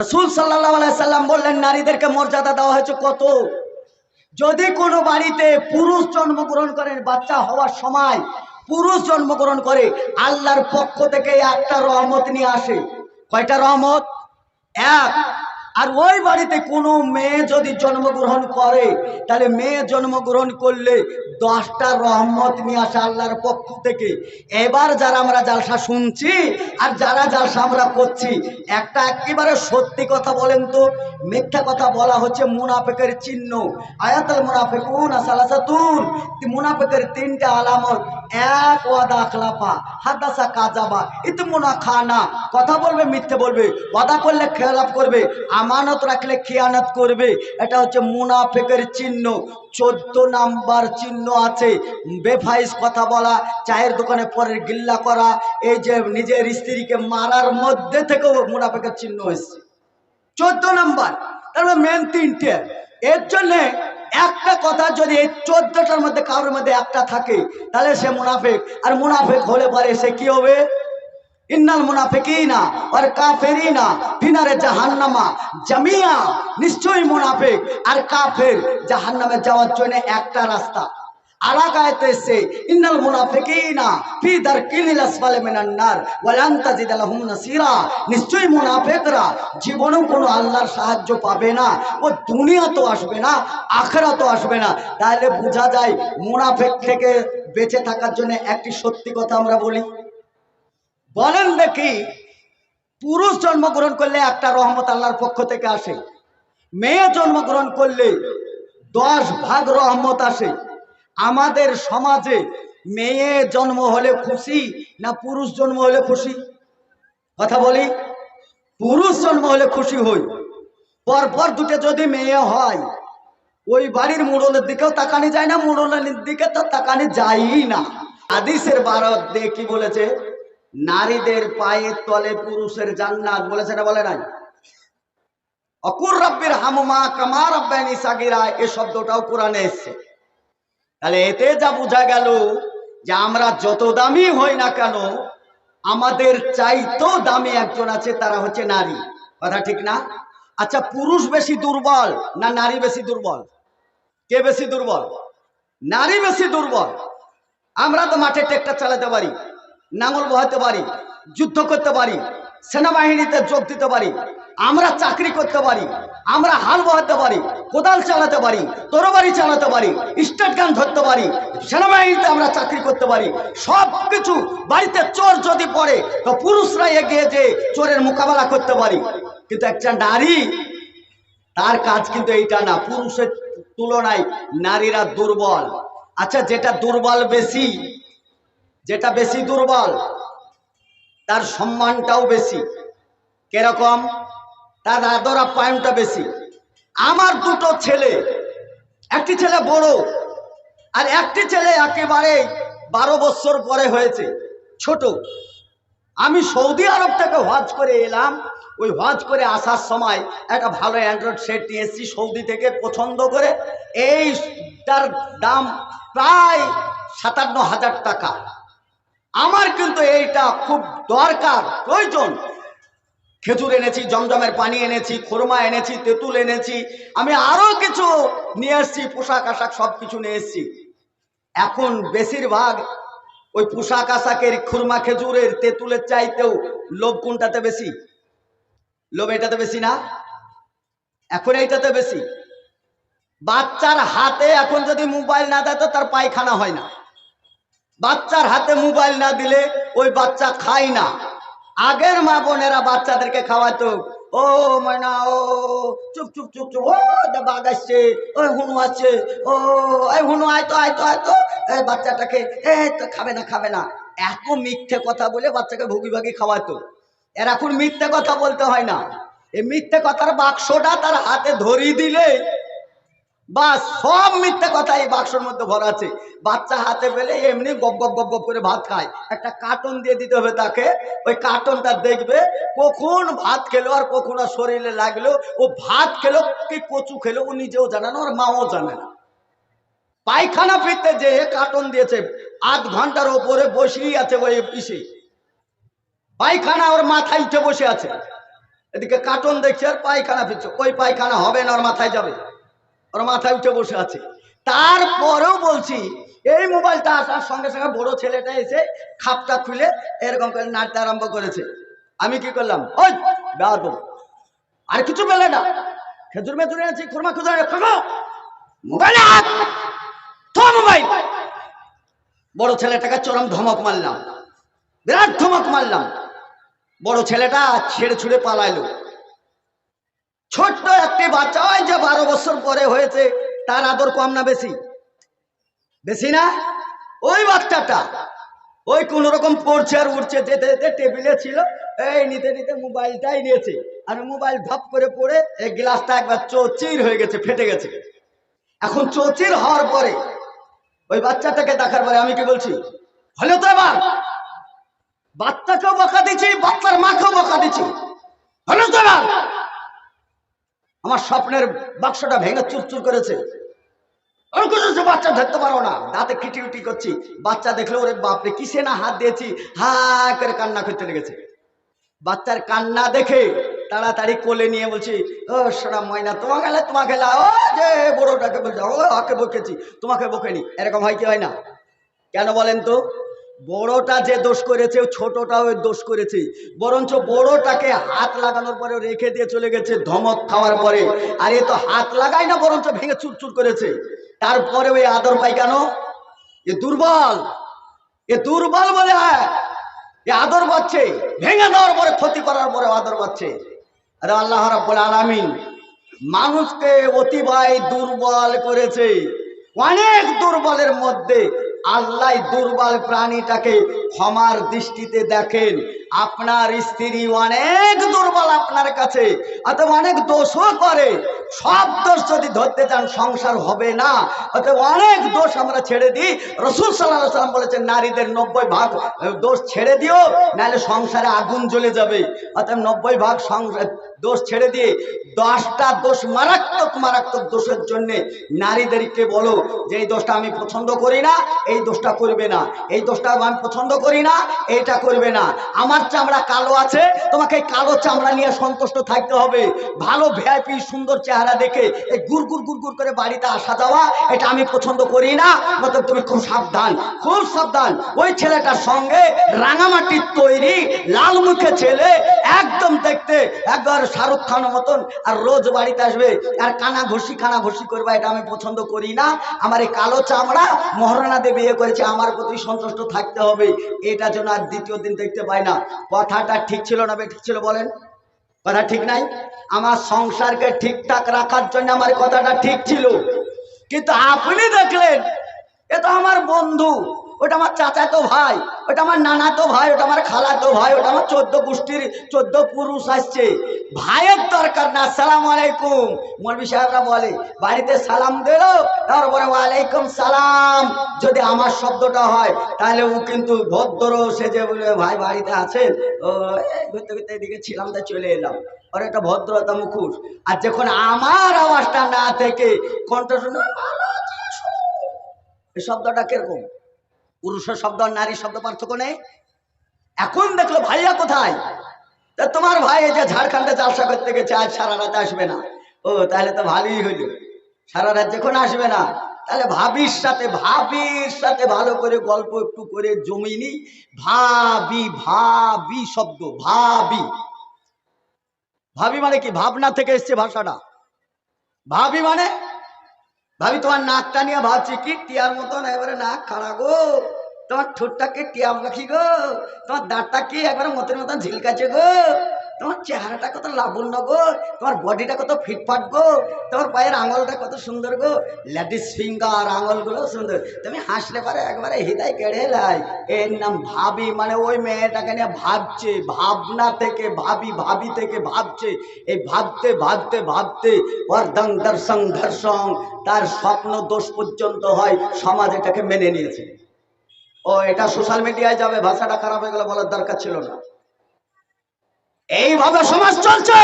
রাসূল সাল্লাল্লাহু আলাইহি সাল্লাম বললেন, নারীদেরকে মর্যাদা দেওয়া হয়েছে কত। যদি কোনো বাড়িতে পুরুষ জন্মগ্রহণ করেন, বাচ্চা হওয়ার সময় পুরুষ জন্মগ্রহণ করে, আল্লাহর পক্ষ থেকে একটা রহমত নিয়ে আসে। কয়টা রহমত? এক। আর ওই বাড়িতে কোনো মেয়ে যদি জন্মগ্রহণ করে, তাহলে মেয়ে জন্মগ্রহণ করলে 10টা রহমত নিয়ে আসে আল্লাহর পক্ষ থেকে। এবার যারা আমরা জালসা শুনছি আর যারা জালসা আমরা করছি, একটা একেবারে সত্যি কথা বলেন তো, মিথ্যা কথা বলা হচ্ছে মুনাফিকের চিহ্ন। আয়াতুল মুনাফিকুন সালাসাতুন, মুনাফিকের 3টা আলামত। এক, ওয়াদা আখলাফা, হাদাসা কাযাবা, ইতমুনা খানা, কথা বলবে মিথ্যে বলবে, ওয়াদা করলে খেলাফ করবে, আমানত রাখলে খিয়ানত করবে। এটা হচ্ছে মুনাফিকের চিহ্ন। 14 নাম্বার চিহ্ন আছে বেফাইজ কথা বলা, চায়ের দোকানে পরের গিল্লা করা, এই যে নিজের স্ত্রীকে মারার মধ্যে থেকেও মুনাফিকের চিহ্ন হয়েছে 14 নাম্বার। তারপরে মেন 3টে। এর জন্যে একটা কথা যদি এই 14টার মধ্যে কারোর মধ্যে একটা থাকে, তাহলে সে মুনাফিক। আর মুনাফিক হলে পরে সে কি হবে? ইন্নাল মুনাফিকিনা ওয়াল কাফিরিনা ফি নারে জাহান্নামা জামিয়া, নিশ্চয়ই মুনাফিক আর কাফের জাহান্নামে যাওয়ার জন্য একটা রাস্তা। আলাকায়তে এসে ইন্নাল মুনাফিকিনা ফি দারকিল আসফালি মিনান নার ওয়া লান তাজিদ লাহুম নাসিরা, নিশ্চয়ই মুনাফিকরা জীবনেও কোনো আল্লাহর সাহায্য পাবে না, ও দুনিয়া তো আসবে না, আখিরাতও আসবে না। তাহলে বোঝা যায় মুনাফিক থেকে বেঁচে থাকার জন্য একটি সত্যি কথা আমরা বলি। বলেন দেখি, পুরুষ জন্মগ্রহণ করলে একটা রহমত আল্লাহর পক্ষ থেকে আসে, মেয়ে জন্মগ্রহণ করলে 10 ভাগ রহমত আসে। আমাদের সমাজে মেয়ে জন্ম হলে খুশি না পুরুষ জন্ম হলে খুশি? কথা বলি, পুরুষ জন্ম হলে খুশি হই। পরপর দুটো যদি মেয়ে হয়, ওই বাড়ির মোড়লের দিকেও তাকানি যায় না, মোড়লের দিকে তো তাকানি যায়ই না। হাদিসের বারত দিয়ে কি বলেছে? নারীদের পায়ের তলে পুরুষের জান্নাত, বলেছে না বলে নাই? অকুর রাব্বির হামুমা কামা রাব্বানি সাগীরা, এই শব্দটাও কোরআনে এসেছে। তাহলে এতে যা বোঝা গেল যে আমরা যত দামি হই না কেন, আমাদের চাইতেও দামি একজন আছে, তারা হচ্ছে নারী। কথা ঠিক না? আচ্ছা, পুরুষ বেশি দুর্বল না নারী বেশি দুর্বল? কে বেশি দুর্বল? নারী বেশি দুর্বল। আমরা তো মাঠে ট্রেক্টর চালাতে পারি, নাঙল বহাতে পারি, যুদ্ধ করতে পারি, সেনাবাহিনীতে যোগ দিতে পারি, আমরা চাকরি করতে পারি, আমরা হাল বহাতে পারি, কোদাল চালাতে পারি, তরবারি চালাতে পারি, স্টেট গান ধরতে পারি, সেনাবাহিনীতে আমরা চাকরি করতে পারি, সব কিছু। বাড়িতে চোর যদি পড়ে তো পুরুষরা এগিয়ে যে চোরের মোকাবেলা করতে পারি। কিন্তু একটা নারী, তার কাজ কিন্তু এইটা না। পুরুষের তুলনায় নারীরা দুর্বল। আচ্ছা, যেটা দুর্বল বেশি, যেটা বেশি দুর্বল, তার সম্মানটাও বেশি। কিরকম? তার আদর আপ্যায়নটা বেশি। আমার দুটো ছেলে, একটি ছেলে বড় আর একটি ছেলে একেবারে 12 বছর পরে হয়েছে, ছোট। আমি সৌদি আরব থেকে হজ করে এলাম। ওই হজ করে আসার সময় একটা ভালো অ্যান্ড্রয়েড সেট নিয়ে এসেছি সৌদি থেকে পছন্দ করে। এইটার দাম প্রায় 57,000 টাকা। আমার কিন্তু এইটা খুব দরকার, প্রয়োজন। খেজুর এনেছি, জমজমের পানি এনেছি, খুরমা এনেছি, তেঁতুল এনেছি, আমি আরো কিছু নিয়ে এসেছি, পোশাক আশাক সব কিছু নিয়ে এসেছি। এখন বেশিরভাগ ওই পোশাক আশাকের, খুরমা খেজুরের, তেঁতুলের চাইতেও লোভ কোনটাতে বেশি? লোভ এটাতে বেশি না? এখন এইটাতে বেশি। বাচ্চার হাতে এখন যদি মোবাইল না দেয় তো তার পায়খানা হয় না। বাচ্চার হাতে মোবাইল না দিলে ওই বাচ্চা খায় না। আগের মা বোনেরা বাচ্চাদেরকে খাওয়াতো, ও ময়না, ও চুপ চুপ চুপ চুপ, ও বাঘ আসছে, ওই হুনু আছে, ও এই হুনু আয়তো আয়তো আয়তো, এই বাচ্চাটাকে তো খাবে না খাবে না। এত মিথ্যে কথা বলে বাচ্চাকে ভুগি ভাগি খাওয়াতো। এর এখন মিথ্যে কথা বলতে হয় না। এই মিথ্যে কথার বাক্সটা তার হাতে ধরিয়ে দিলে বা সব মিথ্যে কথা এই বাক্সের মধ্যে ভরা আছে। বাচ্চা হাতে পেলে এমনি গপ গপ গপ গপ করে ভাত খায়। একটা কার্টন দিয়ে দিতে হবে তাকে, ওই কার্টনটা দেখবে কখন ভাত খেলো আর কখন আর শরীরে লাগলো। ও ভাত খেলো কি কচু খেলো ও নিজেও জানে না, ওর মাও জানে না। পায়খানা ফিরতে যে কার্টন দিয়েছে, আধ ঘন্টার ওপরে বসেই আছে ওই পিসে, পায়খানা ওর মাথায় উঠে বসে আছে। এদিকে কার্টুন দেখছে আর পায়খানা ফিরছে। ওই পায়খানা হবে না, ওর মাথায় যাবে, ওর মাথায় উঠে বসে আছে। তারপরেও বলছি, এই মোবাইলটা আসার সঙ্গে সঙ্গে বড় ছেলেটা এসে খাপটা খুলে এরকম করে নাড়তে আরম্ভ করেছে। আমি কি করলাম, ওই বেয়াদব, আর কিছু পেলে না, খেজুর মেজুর এনেছি, খুরমা খুজুর মোবাইল, মোবাইল। বড় ছেলেটাকে চরম ধমক মারলাম, বিরাট ধমক মারলাম। বড় ছেলেটা ছেড়ে ছুড়ে পালাইলো। ছোট্ট একটি বাচ্চা, ওই যে 12 বছর পরে হয়েছে, তার আদর কম না বেশি? বেশি না? ওই বাচ্চাটা ওই কোন রকম পড়ছে আর উঠছে, যেতে যেতে টেবিলে ছিল, এই নিতে নিতে মোবাইলটাই নিয়েছে। আর মোবাইল ধপ করে পড়ে এই গ্লাসটা একবার চৌচির হয়ে গেছে, ফেটে গেছে। এখন চৌচির হওয়ার পরে ওই বাচ্চাটাকে দেখার পরে আমি কি বলছি, হলো তো এবার বাচ্চাকেও বকা দিচ্ছি, বাচ্চার মাকেও বকা দিচ্ছি, হলো তো এবার। আমার স্বপ্নের বাক্সটা ভেঙে চুরচুর করেছে। বাচ্চা ধরতে পারো না, দাঁতে কিটি উটি করছি। বাচ্চা দেখলো, ওরে বাপরে, কিসে না হাত দিয়েছি, হা করে কান্না করতে লেগেছে। বাচ্চার কান্না দেখে তাড়াতাড়ি কোলে নিয়ে বলছি, ও সোনা ময়না, তোমাকে গেলে তোমাকে, ও যে বড়টাকে বলছে, ও ওকে বকেছি, তোমাকে বকেনি। এরকম হয় কি হয় না? কেন বলেন তো? বড়টা যে দোষ করেছে, ছোটটাও দোষ করেছে। বরঞ্চ বড়টাকে হাত লাগানোর পরে রেখে দিয়ে চলে গেছে ধমক খাওয়ার পরে। আর এ তো হাত লাগাই না, বরঞ্চ ভেঙে চুরচুর করেছে। তারপরে ওই আদর পাই কেন? এ দুর্বল, এ দুর্বল বলে এ আদর পাচ্ছে। ভেঙে দেওয়ার পরে, ক্ষতি করার পরে আদর পাচ্ছে। আরে আল্লাহ রাব্বুল আলামিন মানুষকে অতিবাই দুর্বল করেছে। অনেক দুর্বলের মধ্যে আল্লাহ দুর্বল প্রাণীটাকে ক্ষমার দৃষ্টিতে দেখেন। আপনার স্ত্রী অনেক দুর্বল আপনার কাছে, অতএব অনেক দোষও করে। সব দোষ যদি ধরতে চান সংসার হবে না, অতএব অনেক দোষ আমরা ছেড়ে দিই। রাসূল সাল্লাল্লাহু আলাইহি ওয়াসাল্লাম বলেছেন, নারীদের 90 ভাগ দোষ ছেড়ে দিও, নাহলে সংসারে আগুন জ্বলে যাবে। অতএব 90 ভাগ দোষ ছেড়ে দিয়ে 10টা দোষ, মারাত্মক মারাত্মক দোষের জন্য নারীদেরকে বলো যে এই দোষটা আমি পছন্দ করি না, এই দোষটা করবে না, এই দোষটা আমি পছন্দ করি না, এইটা করবে না। আমার চামড়া কালো আছে, তোমাকে এই কালো চামড়া নিয়ে সন্তুষ্ট থাকতে হবে। ভালো ভিআইপি সুন্দর চেহারা দেখে এই গুড়গুড় গুড়গুড় করে বাড়িতে আসা যাওয়া, এটা আমি পছন্দ করি না। মতলব তুমি খুব সাবধান, খুব সাবধান। ওই ছেলেটার সঙ্গে রাঙামাটির তৈরি লাল মুখে ছেলে, একদম দেখতে একবার শাহরুখ খানের মতন, আর রোজ বাড়িতে আসবে আর কানা ঘষি করবা, এটা আমি পছন্দ করি না। আমার এই কালো চামড়া মহারানা দিয়ে বিয়ে করেছে, আমার প্রতি সন্তুষ্ট থাকতে হবে। এটা যেন আর দ্বিতীয় দিন দেখতে পাই না। কথাটা ঠিক ছিল না ঠিক ছিল? বলেন, কথা ঠিক নাই? আমার সংসারকে ঠিকঠাক রাখার জন্য আমার কথাটা ঠিক ছিল, কিন্তু আপনি দেখলেন এ তো আমার বন্ধু, ওটা আমার চাচাতো ভাই, ওটা আমার নানাতো ভাই, ওটা আমার খালাতো ভাই, ওটা আমার 14 গোষ্ঠীর 14 পুরুষ আসছে। ভাইয়ের দরকার না। আসসালামু আলাইকুম মৌলভী সাহেবরা বলে, বাড়িতে সালাম দিল, তারপরে ওয়ালাইকুম সালাম যদি আমার শব্দটা হয়, তাহলে ও কিন্তু ভদ্র সেজে বলে, ভাই বাড়িতে আছেন? ও ঘুরতে ঘুরতে এদিকে ছিলাম, তাই চলে এলাম। আর একটা ভদ্রতা মুখোশ। আর যখন আমার আওয়াজটা না থেকে কণ্ঠ শুনে, এই শব্দটা কিরকম? পুরুষের শব্দ আর নারীর শব্দ পার্থক্য নেই? এখন দেখলো ভাইয়া কোথায়? তা তোমার ভাই এই যে ঝাড়খণ্ডে জালসা করতে গেছে, আজ সারা রাত আসবে না। ও তাহলে তো ভালোই হইল, সারা রাত যখন আসবে না, তাহলে ভাবির সাথে ভালো করে গল্প একটু করে জমিনি। ভাবি, ভাবি শব্দ, ভাবি, ভাবি মানে কি? ভাবনা থেকে এসছে ভাষাটা। ভাবি মানে, ভাবি তোমার নাকটা নিয়ে ভাবছি কি টিয়ার মতন এবারে নাক খাড়া গো, তোমার ঠোঁটটাকে টিয়া পাখি গো, তোমার দাঁতটা কি একবারে মতের মতন ঝিলকাছে গো, তোমার চেহারাটা কত লাবণ্য গো, তোমার বডিটা কত ফিটফাট গো, তোমার পায়ের আঙুলটা কত সুন্দর গো, লেডিস ফিঙ্গার আঙুলগুলো সুন্দর, তুমি হাসলে পারে একবারে হৃদয় কেড়ে লাই। এর নাম ভাবি। মানে ওই মেয়েটাকে নিয়ে ভাবছে, ভাবনা থেকে ভাবি, ভাবি থেকে ভাবছে। এই ভাবতে ভাবতে ভাবতে ওর দর্শন, তার স্বপ্ন দোষ পর্যন্ত হয়, সমাজ এটাকে মেনে নিয়েছে। ও এটা সোশ্যাল মিডিয়ায় যাবে, ভাষাটা খারাপ হয়ে গেলে বলার দরকার ছিল না। এইভাবে সমাজ চলছে।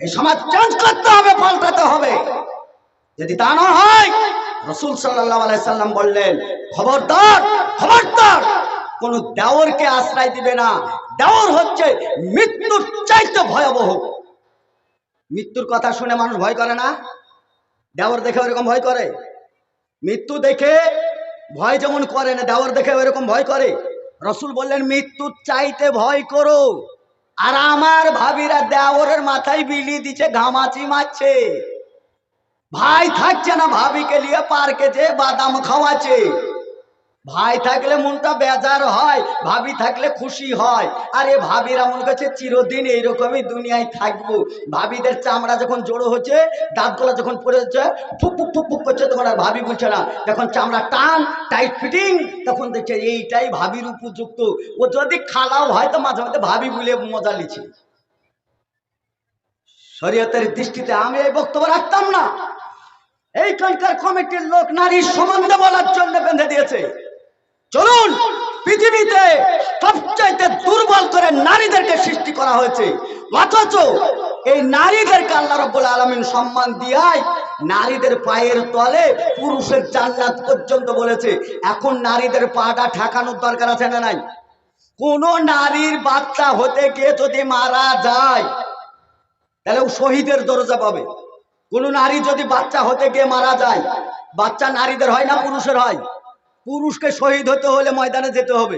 এই সমাজ চেঞ্জ করতে হবে, পাল্টাতে হবে। যদি তা না হয়, রাসূল সাল্লাল্লাহু আলাইহি সাল্লাম বললেন, খবরদার খবরদার কোনো দেওরকে আশ্রয় দিবে না। দেওর হচ্ছে মৃত্যুর চাইতে ভয়াবহ। মৃত্যুর কথা শুনে মানুষ ভয় করে না? দেওর দেখে ওরকম ভয় করে? মৃত্যু দেখে ভয় যেমন করে না, দেওর দেখে ওইরকম ভয় করে। রসুল বললেন মৃত্যুর চাইতে ভয় করো। আর আমার ভাবিরা দেওরের মাথায় বিলি দিচ্ছে, ঘামাচি মারছে। ভাই থাকছে না, ভাবিকে নিয়ে পার্কে যে বাদাম খাওয়াচ্ছে। ভাই থাকলে মনটা বেজার হয়, ভাবি থাকলে খুশি হয়। আর এ ভাবিরা মনে করছে চিরদিন এইরকমই দুনিয়ায় থাকবো। ভাবিদের চামড়া যখন জড়ো হচ্ছে, দাঁতগুলো যখন পড়ে যাচ্ছে, ফুক ফুক ফুক ফুক করছে, তখন আর ভাবি বলছে না। যখন চামড়া টান টাইট ফিটিং, তখন দেখছে এইটাই ভাবির উপযুক্ত। ও যদি খালাও হয় তো মাঝে মাঝে ভাবি বলে মজা লিছি। শরীয়তের দৃষ্টিতে আমি এই বক্তব্য রাখতাম না। এইখানকার কমিটির লোক নারীর সম্বন্ধে বলার জন্য বেঁধে দিয়েছে। চলুন, পৃথিবীতে সবচাইতে দুর্বল করে নারীদেরকে সৃষ্টি করা হয়েছে, অথচ এই নারীদেরকে আল্লাহ রাব্বুল আলামিন সম্মান দিয়াই নারীদের পায়ের তলে পুরুষের জান্নাত পর্যন্ত বলেছে। এখন নারীদের পাটা ঠেকানোর দরকার আছে না নাই? কোন নারীর বাচ্চা হতে গিয়ে যদি মারা যায়, তাহলে ও শহীদের দরজা পাবে। কোন নারী যদি বাচ্চা হতে গিয়ে মারা যায়, বাচ্চা নারীদের হয় না পুরুষের হয়? পুরুষকে শহীদ হতে হলে ময়দানে যেতে হবে,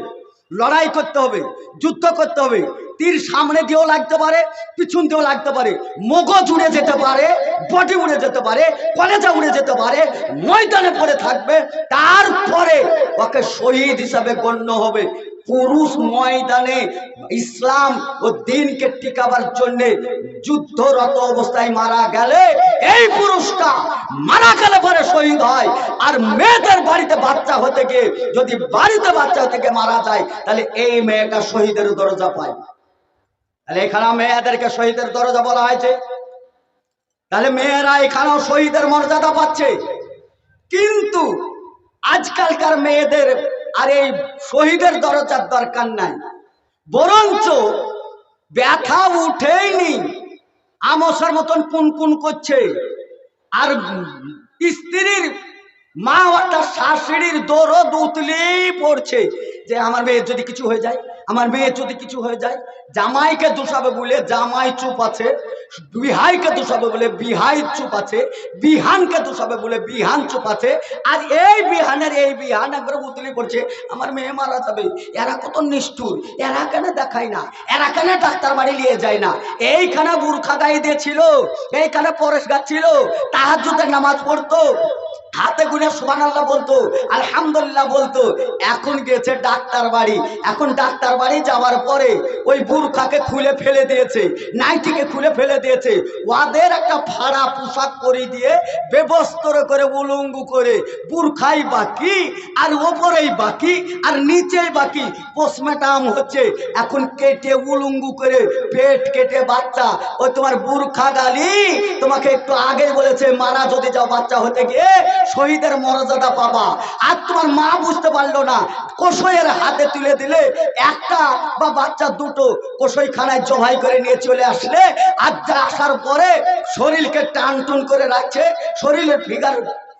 লড়াই করতে হবে, যুদ্ধ করতে হবে। তীর সামনে দিয়েও লাগতে পারে, পিছন দিয়েও লাগতে পারে, মগজ উড়ে যেতে পারে, বডি উড়ে যেতে পারে, কলেজা উড়ে যেতে পারে, ময়দানে পড়ে থাকবে, তারপরে ওকে শহীদ হিসাবে গণ্য হবে। পুরুষ ময়দানে ইসলাম ও দ্বীনকে টিকাবার জন্য যুদ্ধরত অবস্থায় মারা গেলে এই পুরুষটা মারা গেলে পরে শহীদ হয়। আর মেয়েদের বাড়িতে বাচ্চা হতে গিয়ে যদি বাড়িতে বাচ্চা হতে গিয়ে মারা যায়, তাহলে এই মেয়েটা শহীদের দরজা পায়। তাহলে এখানে মেয়েদেরকে শহীদের দরজা বলা হয়েছে, তাহলে মেয়েরা এখানেও শহীদের মর্যাদা পাচ্ছে। কিন্তু আজকালকার মেয়েদের আর এই শহীদের দরজার দরকার নাই, বরঞ্চ ব্যথা উঠেইনি, আমসের মতন পুনপুন করছে। আর স্ত্রীর মা অর্থাৎ শাশুড়ির দরদ উতলেই পড়ছে যে আমার মেয়ের যদি কিছু হয়ে যায়, আমার মেয়ের যদি কিছু হয়ে যায়। জামাইকে দোষাবে বলে জামাই চুপ আছে, বিহাইকে দোষাবে বলে বিহাই চুপ আছে, বিহানকে দোষাবে বলে বিহান চুপ আছে। আর এই বিহানের এই বিহান একবারে উতলে পড়ছে আমার মেয়ে মারা যাবে। এরা কত নিষ্ঠুর, এরা কেন দেখায় না, এরা কেন ডাক্তার বাড়ি নিয়ে যায় না। এইখানে বুরখা গায়ে দিয়েছিল, এইখানে পরেশ গাচ্ছিল, তাহাজ্জুদের নামাজ পড়তো, হাতে গুনে সুবহানাল্লাহ বলতো, আলহামদুলিল্লাহ বলতো। এখন গেছে ডাক্তার বাড়ি। এখন ডাক্তার বাড়ি যাওয়ার পরে ওই বুরখাকে খুলে ফেলে দিয়েছে, নাইটিকে খুলে ফেলে দিয়েছে, ওদের একটা ভাড়া পোশাক পরে দিয়ে বেবস্ত্র করে উলঙ্গু করে, বুরখাই বাকি আর ওপরেই বাকি আর নিচেই বাকি, পোস্টমর্টম হচ্ছে। এখন কেটে উলঙ্গু করে পেট কেটে বাচ্চা, ওই তোমার বুরখা গালি তোমাকে একটু আগে বলেছে মারা যদি যাও বাচ্চা হতে গিয়ে শহীদের মর্যাদা পাবা। আর তোমার মা বুঝতে পারলো না, কষইয়ের হাতে তুলে দিলে একটা বা বাচ্চা দুটো কষইখানায় জবাই করে নিয়ে চলে আসলে, আর আসার পরে শরীরকে টান টুন করে রাখছে, শরীরের ফিগার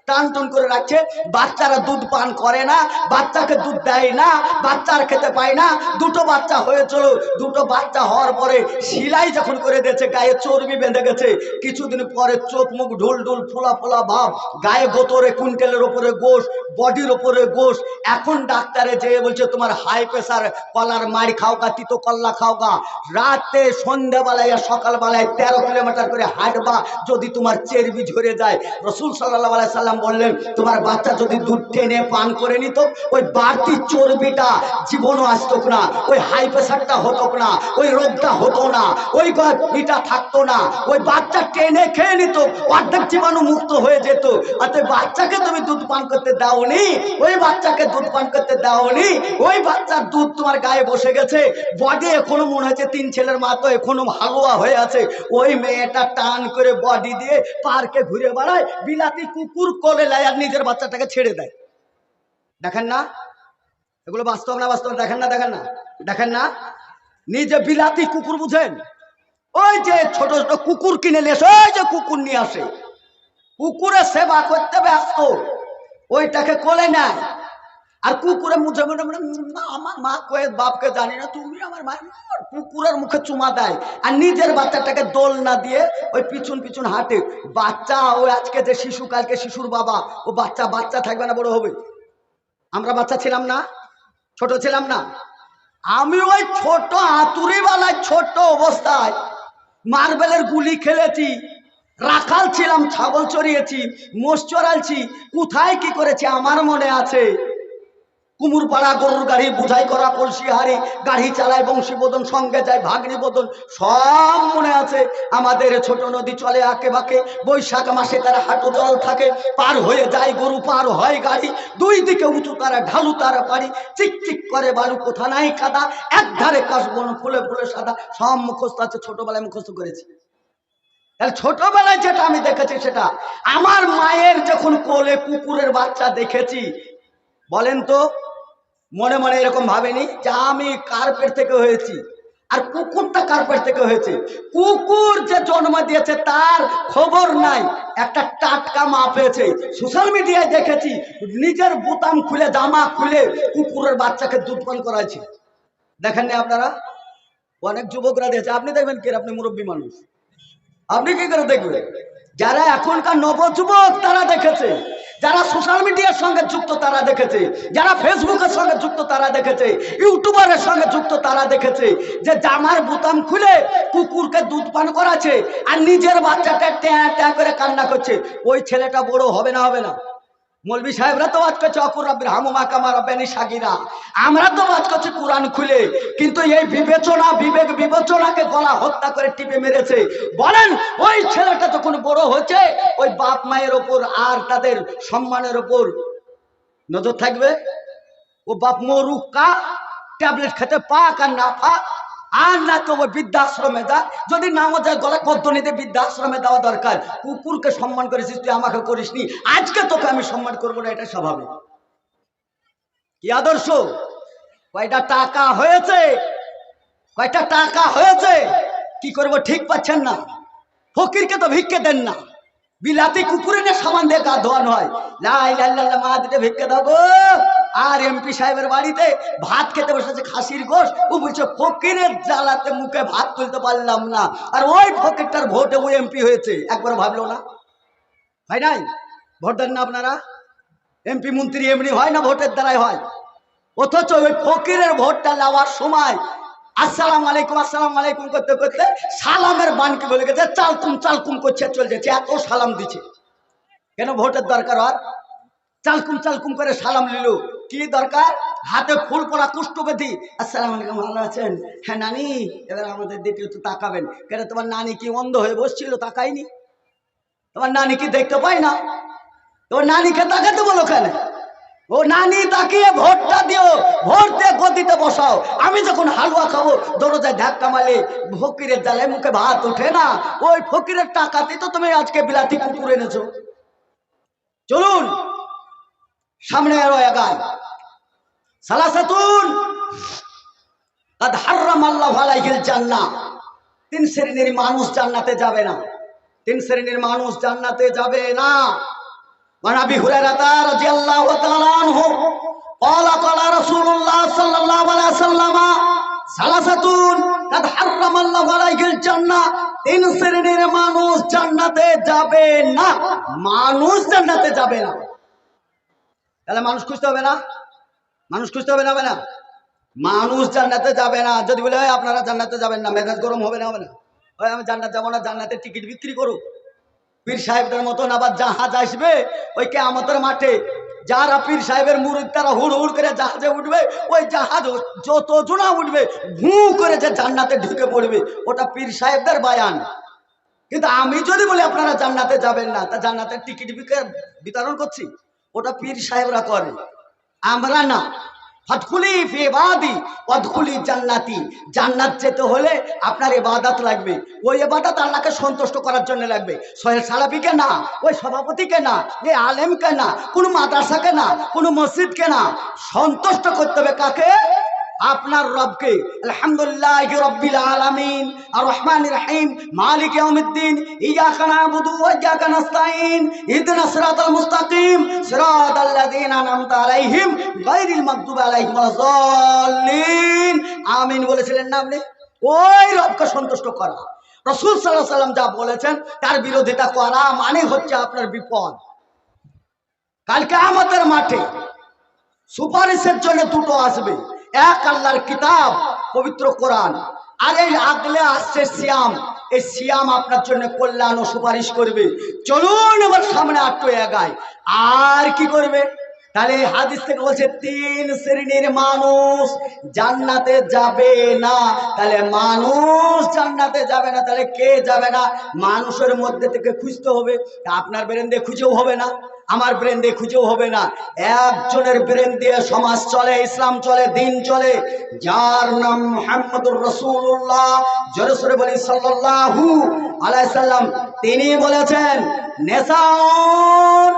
টান টুন করে রাখছে। বাচ্চারা দুধ পান করে না, বাচ্চাকে দুধ দেয় না, বাচ্চার খেতে পায় না। দুটো বাচ্চা হয়েছিল, দুটো বাচ্চা হওয়ার পরে সিলাই যখন করে দিয়েছে, গায়ে চর্বি বেঁধে গেছে, কিছুদিন পরে চোখ মুখ ঢুল ঢুল ফোলা ফোলা ভাব, গায়ে গোতরে কুইন্টালের ওপরে গোশ, বডির ওপরে গোশ। এখন ডাক্তারে যেয়ে বলছে তোমার হাই প্রেসার, কলার মাড়ি খাওগা, তিতো কল্লা খাওগা, রাতে সন্ধ্যাবেলায় আর সকালবেলায় 13 কিলোমিটার করে হাঁটবা, যদি তোমার চর্বি ঝরে যায়। রাসূল সাল্লাল্লাহু আলাইহি সাল্লাম বললেন তোমার বাচ্চা যদি দুধ টেনে পান করে নিত, ওই বাড়তি চর্বিটা জীবনও আসতো না, ওই হাই প্রেসারটা হতো না, ওই রোগটা হতো না, ওই এটা থাকতো না, ওই বাচ্চা টেনে খেয়ে নিত, অর্ধেক জীবাণু মুক্ত হয়ে যেত। আর তুই বাচ্চাকে তুমি দুধ পান করতে দাওনি, ওই বাচ্চাকে দুধ পান করতে দাওনি, ওই বাচ্চার দুধ তোমার গায়ে বসে গেছে, বডি এখনো মনে হচ্ছে 3 ছেলের মা তো এখনো হালুয়া হয়ে আছে। ওই মেয়েটা টান করে বডি দিয়ে পার্কে ঘুরে বেড়ায়, বিলাতি কুকুর কোলে নেয় আর নিজের বাচ্চাটাকে ছেড়ে দেয়। দেখেন না এগুলো বাস্তব না? বাস্তব দেখেন না? দেখেন না? দেখেন না? নিজে বিলাতি কুকুর বুঝেন, ওই যে ছোট ছোট কুকুর কিনে নিয়ে আসে, ওই যে কুকুর নিয়ে আসে, কুকুরের সেবা করতে ব্যস্ত, ওইটাকে কোলে নেয়, আর কুকুরে মুখে মনে মনে আমার মা কয়ে বাপকে জানি না, তুমি আমার মা। কুকুরের মুখে চুমা দেয় আর নিজের বাচ্চাটাকে দোল না দিয়ে ওই পিছন পিছন হাঁটে। বাচ্চা ওই আজকে যে শিশু, কালকে শিশুর বাবা, ও বাচ্চা বাচ্চা থাকবে না, বড় হবে। আমরা বাচ্চা ছিলাম না, ছোট ছিলাম না? আমি ওই ছোট হাতুড়িওয়ালায় ছোট অবস্থায় মার্বেলের গুলি খেলেছি, রাখাল ছিলাম, ছাগল চড়িয়েছি, মোষ চড়ালছি, কোথায় কি করেছি আমার মনে আছে। কুমুরপাড়া গরুর গাড়ি, বুঝাই করা কলসি হাড়ি, গাড়ি চালায় বংশীবদন, সঙ্গে যায় ভাগ্নি বদন, সব মনে আছে। আমাদের ছোট নদী চলে আঁকে বাঁকে, বৈশাখ মাসে তারা হাঁটু জল থাকে, পার হয়ে যায় গরু, পার হয় গাড়ি, দুই দিকে উঁচু তারা, ঢালু তারা পারি, চিকচিক করে বালু, কোথা নাই কাদা, এক ধারে কাশবন ফুলে ফুলে সাদা। সব মুখস্থ আছে, ছোটবেলায় মুখস্থ করেছি। তাহলে ছোটবেলায় যেটা আমি দেখেছি সেটা। আমার মায়ের যখন কোলে কুকুরের বাচ্চা দেখেছি, বলেন তো মনে মনে এরকম ভাবেনি যে আমি কার পেট থেকে হয়েছি আর কুকুরটা কার পেট থেকে হয়েছে। কুকুর যে জন্ম দিয়েছে তার খবর নাই, একটা টাটকা মা পেয়েছে। সোশ্যাল মিডিয়ায় দেখেছি নিজের বোতাম খুলে, জামা খুলে কুকুরের বাচ্চাকে দুধ পান করাইছে। দেখেননি আপনারা? অনেক যুবকরা দেখেছে, আপনি দেখবেন কি? আপনি মুরব্বী মানুষ, আপনি কি করে দেখবেন? যারা এখনকার নবযুবক তারা দেখেছে, যারা সোশ্যাল মিডিয়ার সঙ্গে যুক্ত তারা দেখেছে, যারা ফেসবুকের সঙ্গে যুক্ত তারা দেখেছে, ইউটিউবারের সঙ্গে যুক্ত তারা দেখেছে যে জামার বোতাম খুলে কুকুরকে দুধ পান করাচ্ছে আর নিজের বাচ্চাটা ট্যাঁ ট্যাঁ করে কান্না করছে। ওই ছেলেটা বড় হবে না? হবে না? মৌলবী সাহেবরা তো বাদ করছে অকুর রব্বির হামুমা কামা রব্বানি সাগীরা, আমরা তো বাদ করছি কোরআন খুলে। কিন্তু এই বিবেচনা, বিবেক বিবেচনাকে গলা হত্যা করে টিপে মেরেছে। বলেন ওই ছেলেটা যখন বড় হচ্ছে, ওই বাপ মায়ের ওপর আর তাদের সম্মানের ওপর নজর থাকবে? ও বাপ মরুক কা, ট্যাবলেট খেতে পাক আর না পাক, আর না তো ওই বৃদ্ধাশ্রমে যা, যদি না যায় গলা কদ্দনিতে বৃদ্ধাশ্রমে দেওয়া দরকার। কুকুরকে সম্মান করেছিস তুই, আমাকে করিসনি, আজকে তোকে আমি সম্মান করবো না, এটা স্বাভাবিক। কি আদর্শ! কয়টা টাকা হয়েছে, কয়টা টাকা হয়েছে, কি করব ঠিক পাচ্ছেন না। ফকিরকে তো ভিক্ষে দেন না, বিলাতি কুকুরে নিয়ে সামান দিয়ে গা ধোয়ানো হয়। লাই লাল্লাহ মা দিতে ভিক্ষে দেবো। আর এমপি সাহেবের বাড়িতে ভাত খেতে বসেছে, খাসির গোশ, ও বলছে ফকিরের জ্বালাতে মুখে ভাত তুলতে পারলাম না, আর ওই ফকিরটার ভোটে ওই এমপি হয়েছে। একবার ভাবলো না? হয় নাই? ভোট দেন না আপনারা? এমপি মন্ত্রী এমনি হয় না, ভোটের দ্বারাই হয়। অথচ ওই ফকিরের ভোটটা নেওয়ার সময় আসসালাম আলাইকুম আসসালাম আলাইকুম করতে করতে সালামের বানকে বলে গেছে, চালকুম চালকুম করছে, চলছে, এত সালাম দিচ্ছে। কেন? ভোটের দরকার হয়, চালকুম চালকুম করে সালাম নিল। কি দরকার? হাতে ফুল পড়া কুষ্ঠবেধি, আসসালাম আলাইকুম, ভালো আছেন? হ্যাঁ নানি, এবার আমাদের দিকে একটু তাকাবেন। কেন? তোমার নানি কি অন্ধ হয়ে বসছিল? তাকায়নি? তোমার নানি কি দেখতে পায় না? তোমার নানিকে তাকাতে বলো কেন? ও নানি তাকিয়ে ভোটটা দিও, ভোট দিয়ে গদিতে বসাও। আমি যখন হালুয়া খাবো দরজায় ধাক্কা মারলে ফকিরের জ্বালায় মুখে ভাত ওঠে না। ওই ফকিরের টাকাতে তো তুমি আজকে বিলাতি কুকুর এনেছো। চলুন সামনে আরো এগায়। সালাসাতুন কাদ হারামাল্লাহু আলাইহিল জান্নাহ, তিন শ্রেণীর মানুষ জান্নাতে যাবে না, তিন শ্রেণীর মানুষ জান্নাতে যাবে না। وعن ابي هريره رضي الله تعالى عنه قال قال رسول الله صلى الله عليه وسلم ثلاثه قد حرم الله عليه الجنه, তিন শ্রেণীর মানুষ জান্নাতে যাবে না। মানুষ জান্নাতে যাবে না। তাহলে মানুষ খুঁজতে হবে না? মানুষ খুঁজতে হবে না? হবে না? মানুষ জান্নাতে যাবে না। যদি বলে আপনারা জান্নাতে যাবেন না, মেজাজ গরম হবে না? হবে না? ওই আমি জান্নাত যাবো না, জান্নাতের টিকিট বিক্রি করো। পীর সাহেবদের মতন আবার জাহাজ আসবে ওই কিয়ামতের মাঠে, যারা পীর সাহেবের মুরিদ তারা হুড় হুড় করে জাহাজে উঠবে, ওই জাহাজ যত জোনা উঠবে ভু করে যে জান্নাতে ঢুকে পড়বে, ওটা পীর সাহেবদের বায়ান। কিন্তু আমি যদি বলি আপনারা জান্নাতে যাবেন না, তা জান্নাতের টিকিট বিতরণ করছি, ওটা পীর সাহেবরা করে, আমরা না। ফাদখুলি ফি ইবাদি ওয়াদখুলি জান্নাতি, জান্নাত যেতে হলে আপনার ইবাদত লাগবে। ওই ইবাদত আল্লাহকে সন্তুষ্ট করার জন্য লাগবে। সোহেল সালাফিকে না, ওই সভাপতিকে না, এই আলেমকে না, কোনো মাদ্রাসাকে না, কোনো মসজিদকে না, সন্তুষ্ট করতে হবে কাকে? আপনার রবকে আলহামদুলিল্লাহি রাব্বিল আলামিন আর রহমানির রহিম মালিক ইয়াউমিদ্দিন ইয়াকা না'বুদু ওয়া ইয়াকা নাস্তাঈন ইহদিনাস সিরাতাল মুস্তাকিম সিরাতাল লাযীনা আন'আমতা আলাইহিম গায়রিল মাগদুবি আলাইহিম ওয়ালাদ-দাল্লিন আমিন বলেছিলেন না আপনি? ওই রবকে সন্তুষ্ট করা। রাসূল সাল্লাল্লাহু আলাইহি সাল্লাম যা বলেছেন তার বিরোধিতা করা মানে হচ্ছে আপনার বিপদ। কাল কিয়ামতের মাঠে সুপারিশের জন্য দুটো আসবে, এক আল্লাহর কিতাব পবিত্র কোরআন, আর এই আগলে আসছে সিয়াম। এই সিয়াম আপনার জন্য কল্যাণ ও সুপারিশ করবে। চলুন এবার সামনে আটটু এগায়। আর কি করবে? তাহলে এই হাদিস থেকে বলছে তিন শ্রেণীর মানুষ জান্নাতে যাবে না। তাহলে মানুষ জান্নাতে যাবে না, তাহলে কে যাবে না? মানুষের মধ্যে থেকে খুঁজতে হবে। আপনার ব্রেন দিয়ে খুঁজেও হবে না, আমার ব্রেন দিয়ে খুঁজেও হবে না। একজনের ব্রেন দিয়ে সমাজ চলে, ইসলাম চলে, দিন চলে, যার নাম মুহাম্মদুর রাসূলুল্লাহ। জোরে সোরে বলি সাল্লাল্লাহু আলাইহি সাল্লাম। তিনি বলেছেন নেশাউন,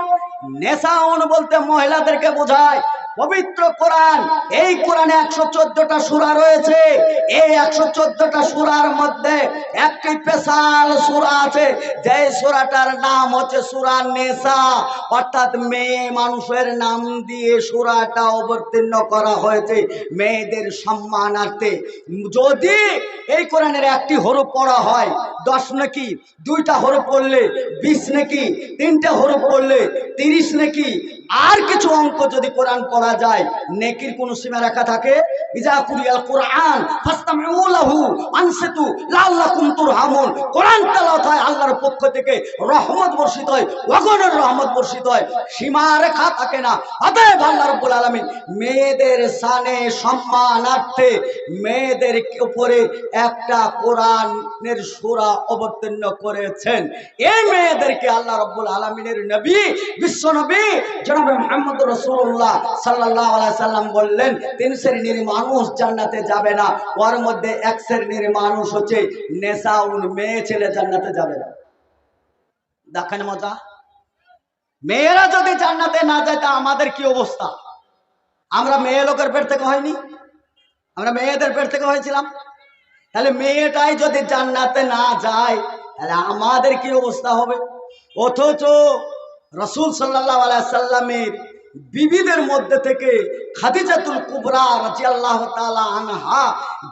নেশাউন বলতে মহিলাদেরকে বোঝায়। পবিত্র কোরআন, এই কোরআনে 114টা সূরা রয়েছে। এই 114টা সূরার মধ্যে একটি স্পেশাল সূরা আছে, যে সূরাটার নাম হচ্ছে সূরা নিসা, অর্থাৎ মেয়ে মানুষের নাম দিয়ে সূরাটা অবতীর্ণ করা হয়েছে মেয়েদের সম্মানার্থে। যদি এই কোরআনের একটি হরফ পড়া হয় 10 নাকি, 2টা হরফ পড়লে 20 নাকি, 3টে হরফ পড়লে 30 নাকি, আর কিছু অঙ্ক যদি কোরআন পড়া যায়, নেকির কোনো সীমা রেখা থাকে? ইজা কুরিয়াল কোরআন ফাসতামিউ লাহু আনসিতু লাআল্লাকুম তুরহামুন। কোরআন তেলাওয়াত হয়, আল্লাহর পক্ষ থেকে রহমত বর্ষিত হয়, অগণের রহমত বর্ষিত হয়, সীমা রেখা থাকে না। অতএব আল্লাহ রাব্বুল আলামিন মেয়েদের শানে সম্মানার্থে মেয়েদের উপরে একটা কোরআনের সূরা অবতীর্ণ করেছেন। এই মেয়েদেরকে আল্লাহ রাব্বুল আলামিনের নবী, বিশ্ব নবী জনাব মুহাম্মদ রাসূলুল্লাহ সাল্লাল্লাহু আলাইহি সাল্লাম বললেন তিন শ্রেণীর মানুষ জান্নাতে যাবে না। ওর মধ্যে এক শ্রেণীর মানুষ হচ্ছে নেশাউন, মেয়ে ছেলে জান্নাতে যাবে না। দেখেন মজা, মেয়েরা যদি জান্নাতে না যায় তা আমাদের কি অবস্থা? আমরা মেয়ে লোকের পেট থেকে হয়নি, আমরা মেয়েদের পেট থেকে হয়েছিলাম। তাহলে মেয়েটাই যদি জান্নাতে না যায় তাহলে আমাদের কি অবস্থা হবে? অথচ রাসূল সাল্লাল্লাহু আলাইহি সাল্লামের বিবিদের মধ্যে থেকে খাদিজাতুল কুবরা রাদিয়াল্লাহু তাআলা আনহা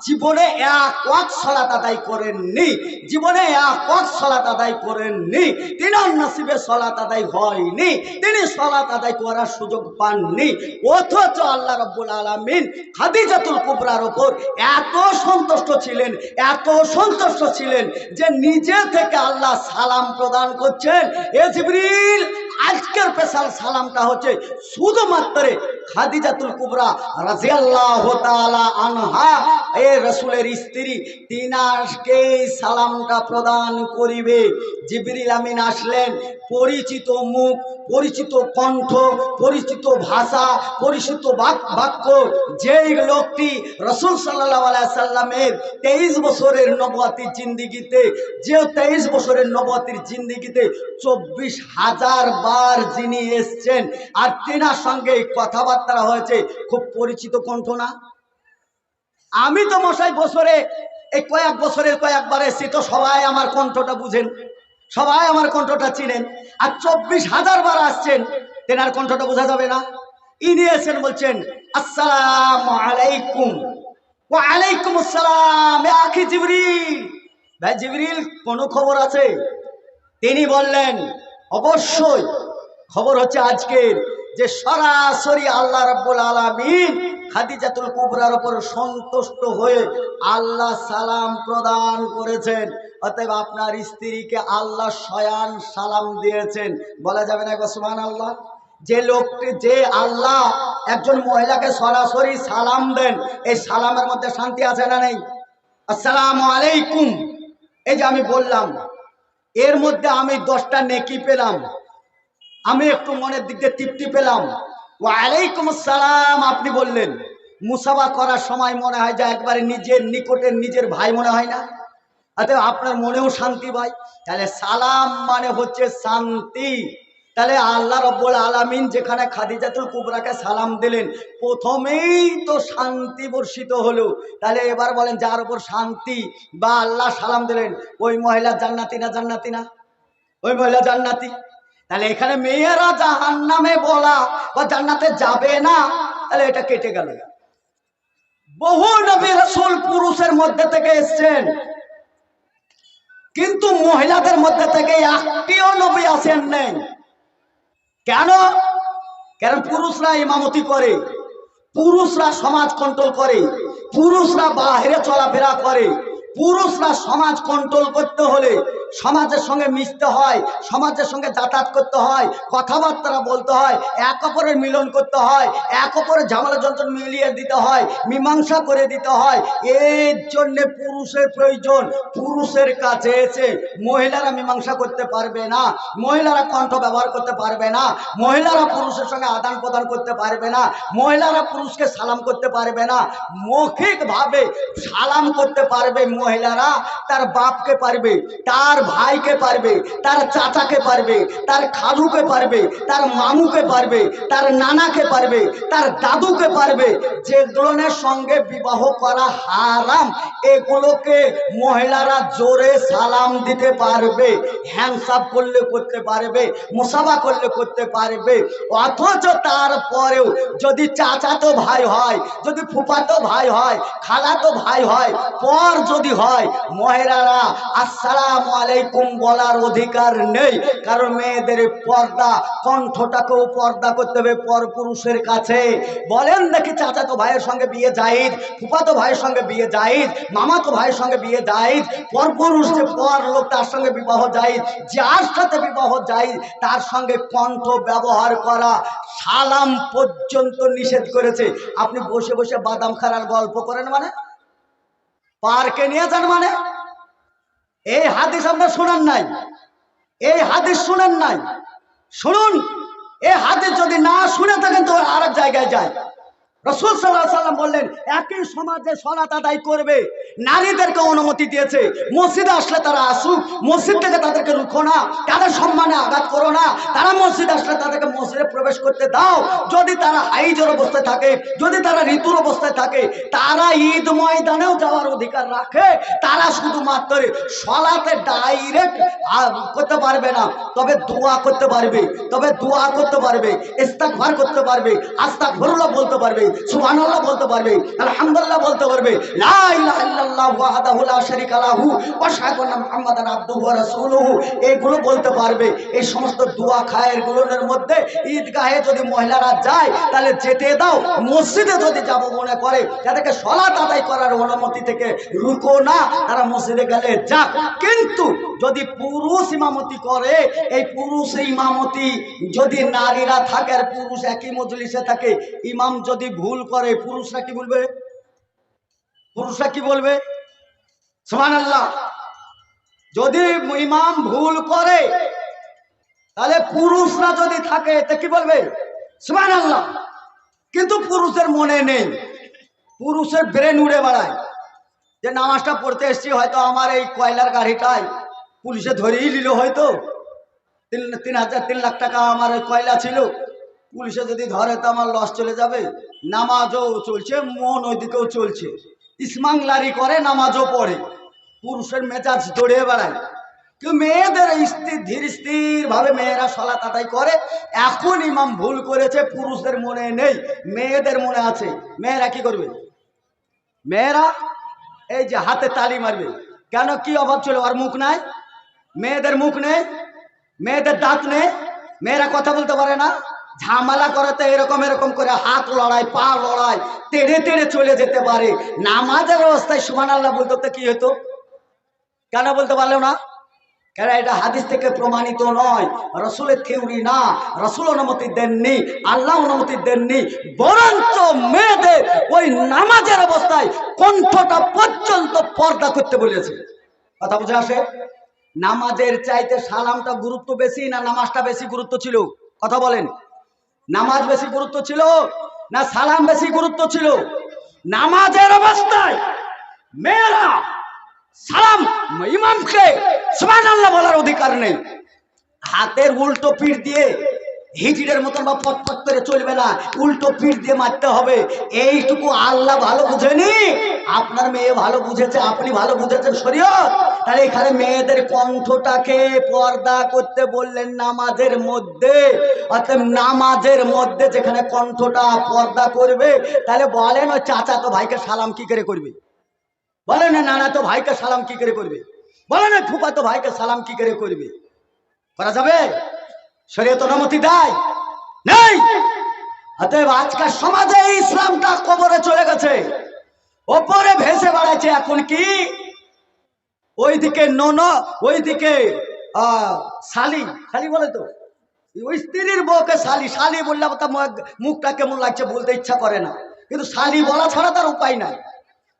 জীবনে এক ওয়াক্ত সালাত আদায় করেননি, জীবনে এক ওয়াক্ত সালাত আদায় করেননি। তিনার নসিবে সালাত আদায় হয়নি, তিনি সালাত আদায় করার সুযোগ পাননি। অথচ আল্লাহ রাব্বুল আলামিন খাদিজাতুল কুবরার উপর এত সন্তুষ্ট ছিলেন, এত সন্তুষ্ট ছিলেন যে নিজে থেকে আল্লাহ সালাম প্রদান করছেন। এ জিবরিল, আজকের স্পেশাল সালামটা হচ্ছে শুধুমাত্র খাদিজাতুল কুবরা রাদিয়াল্লাহু তাআলা আনহা, এ রাসূলের স্ত্রী, তিনাকে সালামটা প্রদান করিবে। জিবরিল আমিন আসলেন, পরিচিত মুখ, পরিচিত কণ্ঠ, পরিচিত ভাষা, পরিচিত বাক্য, যেই লোকটি রাসূল সাল্লাল্লাহু আলাইহি সাল্লামের 23 বছরের নবুয়তির জিন্দেগিতে, যে 23 বছরের নবুয়তির জিন্দেগিতে 24,000 বার যিনি এসছেন, আর তেনার সঙ্গে কথাবার্তা হয়েছে, খুব পরিচিত কণ্ঠ না? আমি তো মশাই বছরে এই কয়েক বছরের কয়েকবার এসেছি, তো সবাই আমার কণ্ঠটা বুঝেন, সবাই আমার কণ্ঠটা চিনেন। আর 24,000 বার আসছেন, তেনার কণ্ঠটা বোঝা যাবে না? ইনি এসেছেন, বলছেন আসসালামু আলাইকুম। ওয়া আলাইকুম আসসালাম এ আখি জিবরিল। ভাই জিবরিল, কোনো খবর আছে? তিনি বললেন অবশ্যই খবর হচ্ছে আজকের, যে সরাসরি আল্লাহ রাব্বুল আলামিন খাদিজাতুল কুবরার উপর সন্তুষ্ট হয়ে আল্লাহ সালাম প্রদান করেছেন। অতএব আপনার স্ত্রীকে আল্লাহ স্বয়ং সালাম দিয়েছেন। বলা যাবে না সুবহানাল্লাহ? যে লোকটি, যে আল্লাহ একজন মহিলাকে সরাসরি সালাম দেন, এই সালামের মধ্যে শান্তি আছে না নেই? আসসালামু আলাইকুম, এই যে আমি বললাম, এর মধ্যে আমি 10টা নেকি পেলাম, আমি একটু মনের দিক দিয়ে তৃপ্তি পেলাম। ওয়া আলাইকুম আসসালাম আপনি বললেন, মুসাফা করার সময় মনে হয় যে একবারে নিজের নিকটের নিজের ভাই মনে হয় না? অতএব আপনার মনেও শান্তি পায়। তাহলে সালাম মানে হচ্ছে শান্তি। তাহলে আল্লাহ রব্বুল আলামিন যেখানে খাদিজাতুল কুবরাকে সালাম দিলেন, প্রথমেই তো শান্তি বর্ষিত হলো। তাহলে এবার বলেন, যার উপর শান্তি বা আল্লাহ সালাম দিলেন, ওই মহিলা জান্নাতি না? জান্নাতি না? ওই মহিলা জান্নাতি। তাহলে এখানে মেয়েরা জাহান্নামে বলা বা জান্নাতে যাবে না, তাহলে এটা কেটে গেল। বহু নবী রাসূল পুরুষের মধ্যে থেকে এসেছেন, কিন্তু মহিলাদের মধ্যে থেকে একটিও নবী আসেন নাই। কেন? কারণ পুরুষরা ইমামতি করে, পুরুষরা সমাজ কন্ট্রোল করে, পুরুষরা বাহিরে চলাফেরা করে। পুরুষরা সমাজ কন্ট্রোল করতে হলে সমাজের সঙ্গে মিশতে হয়, সমাজের সঙ্গে যাতায়াত করতে হয়, কথাবার্তা বলতে হয়, এক অপরের মিলন করতে হয়, এক অপরের ঝামেলা যন্ত্রণ মিলিয়ে দিতে হয়, মীমাংসা করে দিতে হয়। এর জন্যে পুরুষের প্রয়োজন। পুরুষের কাছে এসে মহিলারা মীমাংসা করতে পারবে না, মহিলারা কণ্ঠ ব্যবহার করতে পারবে না, মহিলারা পুরুষের সঙ্গে আদান প্রদান করতে পারবে না, মহিলারা পুরুষকে সালাম করতে পারবে না। মৌখিকভাবে সালাম করতে পারবে মহিলারা, তার বাপকে পারবে, তার ভাইকে পারবে, তার চাচাকে পারবে, তার খালুকে পারবে, তার মামুকে পারবে, তার নানাকে পারবে, তার দাদুকে পারবে। যেগুলোর সঙ্গে বিবাহ করা হারাম, এগুলোকে মহিলারা জোরে সালাম দিতে পারবে, হ্যান্ডসাপ করলে করতে পারবে, মুসাফা করলে করতে পারবে। অথচ তারপরেও যদি চাচাতো ভাই হয়, যদি ফুফাতো ভাই হয়, খালাতো ভাই হয়, পর যদি হয়, মহিলারা আসসালামু আলাইকুম বলার অধিকার নেই। কারণ মেয়েদের পর্দা, কণ্ঠটাকেও পর্দা করতে হবে পর পুরুষের কাছে। বলেন দেখি, চাচাতো ভাইয়ের সঙ্গে বিয়ে জায়েজ, ফুফাতো ভাইয়ের সঙ্গে বিয়ে জায়েজ, মামাতো ভাইয়ের সঙ্গে বিয়ে জায়েজ, পর পুরুষ যে পর লোক তার সঙ্গে বিবাহ জায়েজ, যার সাথে বিবাহ জায়েজ তার সঙ্গে কণ্ঠ ব্যবহার করা সালাম পর্যন্ত নিষেধ করেছে। আপনি বসে বসে বাদাম খাওয়ার গল্প করেন মানে, পার্কে নিয়ে যান মানে, এই হাদিস আমরা শোনেন নাই, এই হাদিস শুনেন নাই, শুনুন। এই হাদিস যদি না শুনে থাকেন তো আরেক জায়গায় যায়। রাসূল সাল্লাল্লাহু আলাইহি ওয়াসাল্লাম বললেন, একই সমাজে সালাত আদায় করবে, নারীদেরকে অনুমতি দিয়েছে। মসজিদে আসলে তারা আসুক, মসজিদ থেকে তাদেরকে রুখো না, তাদের সম্মানে আঘাত করো না। তারা মসজিদে আসলে তাদেরকে মসজিদে প্রবেশ করতে দাও। যদি তারা হাইজের অবস্থায় থাকে, যদি তারা ঋতুর অবস্থায় থাকে, তারা ঈদ ময়দানেও যাওয়ার অধিকার রাখে। তারা শুধুমাত্র সালাতে ডাইরেক্ট করতে পারবে না, তবে দোয়া করতে পারবে, তবে দোয়া করতে পারবে, ইস্তিগফার করতে পারবে, আস্তাগফিরুল্লাহ বলতে পারবে, সুবহানাল্লাহ বলতে পারবে, আলহামদুলিল্লাহ বলতে পারবে, লা ইলাহা ইল্লাল্লাহু ওয়াহদাহু লা শারীকা লাহু ওয়া আশহাদু আন্না মুহাম্মাদান আবদুহু ওয়া রাসূলুহু, এগুলো বলতে পারবে। এই সমস্ত দোয়া খায়ের গুলোর মধ্যে ঈদগাহে যদি মহিলারা যায় তাহলে যেতে দাও। মসজিদে যদি যাব মনে করে, যাদেরকে সালাত আদায় করার অনুমতি থেকে রুকো না, তারা মসজিদে গেলে যাক। কিন্তু যদি পুরুষ ইমামতি করে, এই পুরুষ ইমামতি যদি নারীরা থাকে আর পুরুষ একই মজলিসে থাকে, ইমাম যদি ভুল করে, পুরুষরা কি বলবে? পুরুষরা কি বলবে? সুবহানাল্লাহ। যদি ইমাম ভুল করে, তাহলে পুরুষরা যদি থাকে তা কি বলবে? সুবহানাল্লাহ। কিন্তু পুরুষের মনে নেই, পুরুষের ব্রেন উড়ে বেড়ায় যে নামাজটা পড়তে এসেছি, হয়তো আমার এই কয়লার গাড়িটাই পুলিশে ধরেই নিল, হয়তো 3 লাখ টাকা আমার কয়লা ছিল, পুলিশে যদি ধরে তো আমার লস চলে যাবে। নামাজও চলছে, মন ওইদিকেও চলছে, ইসমাংলারি করে, নামাজও পড়ে, পুরুষের মেজাজ দৌড়ে বেড়ায়। কিন্তু মেয়েদের ধীর স্থির ভাবে মেয়েরা সালাত আদায় করে। এখন ইমাম ভুল করেছে, পুরুষদের মনে নেই, মেয়েদের মনে আছে। মেয়েরা কি করবে? মেয়েরা এই যে হাতে তালি মারবে। কেন? কি অভাব ছিল? আর মুখ নাই? মেয়েদের মুখ নেই, মেয়েদের দাঁত নেই, মেয়েরা কথা বলতে পারে না। ঝামেলা করাতে এরকম এরকম করে হাত লড়াই, পা লড়াই, তেড়ে তেড়ে চলে যেতে পারে। নামাজের অবস্থায় সুবহানাল্লাহ বলতে তো কি হতো? কেন বলতে পারলো না? কেন? এটা হাদিস থেকে প্রমাণিত নয়, রাসূলের থিওরি না, রাসূল অনুমতি দেননি, আল্লাহ অনুমতি দেননি। বরঞ্চ মেয়েদের ওই নামাজের অবস্থায় কণ্ঠটা পর্যন্ত পর্দা করতে বলেছে। কথা বুঝে আসে? নামাজের চাইতে সালামটা গুরুত্ব বেশি না নামাজটা বেশি গুরুত্ব ছিল? কথা বলেন। নামাজ বেশি গুরুত্ব ছিল না সালাম বেশি গুরুত্ব ছিল? নামাজের অবস্থায় মেয়েরা সালাম ইমামকে সুবহানাল্লাহ বলার অধিকার নেই। হাতের উল্টো পিঠ দিয়ে হিজড়ের মতন বা পটপট করে চলবে না, উল্টো পিঠ দিয়ে মারতে হবে। এইটুকু আল্লাহ ভালো বুঝেনি, আপনার মেয়ে ভালো বুঝেছে, আপনি ভালো বুঝেছেন শরীয়ত। তাহলে এখানে মেয়েদের কণ্ঠটাকে পর্দা করতে বললেন নামাজের মধ্যে। অর্থাৎ নামাজের মধ্যে যেখানে কণ্ঠটা পর্দা করবে, তাহলে বলেন ওই চাচা তো ভাইকে সালাম কি করে করবে? বলেন না নানা তো ভাইকে সালাম কি করে করবে? বলেন না ফুফা তো ভাইকে সালাম কি করে করবে? করা যাবে? শরীয়ত অনুমতি দেয়? নেই। অতএব আজকাল সমাজে ইসলামটা কবরে চলে গেছে, ওপরে ভেসে বেড়াচ্ছে। এখন কি ওইদিকে নন, ওইদিকে শালি, শালি বলে তো ওই স্ত্রীর বউকে শালি, শালি বললে তার মুখটা কেমন লাগছে বলতে ইচ্ছা করে না, কিন্তু শালি বলা ছাড়া তার উপায় নাই।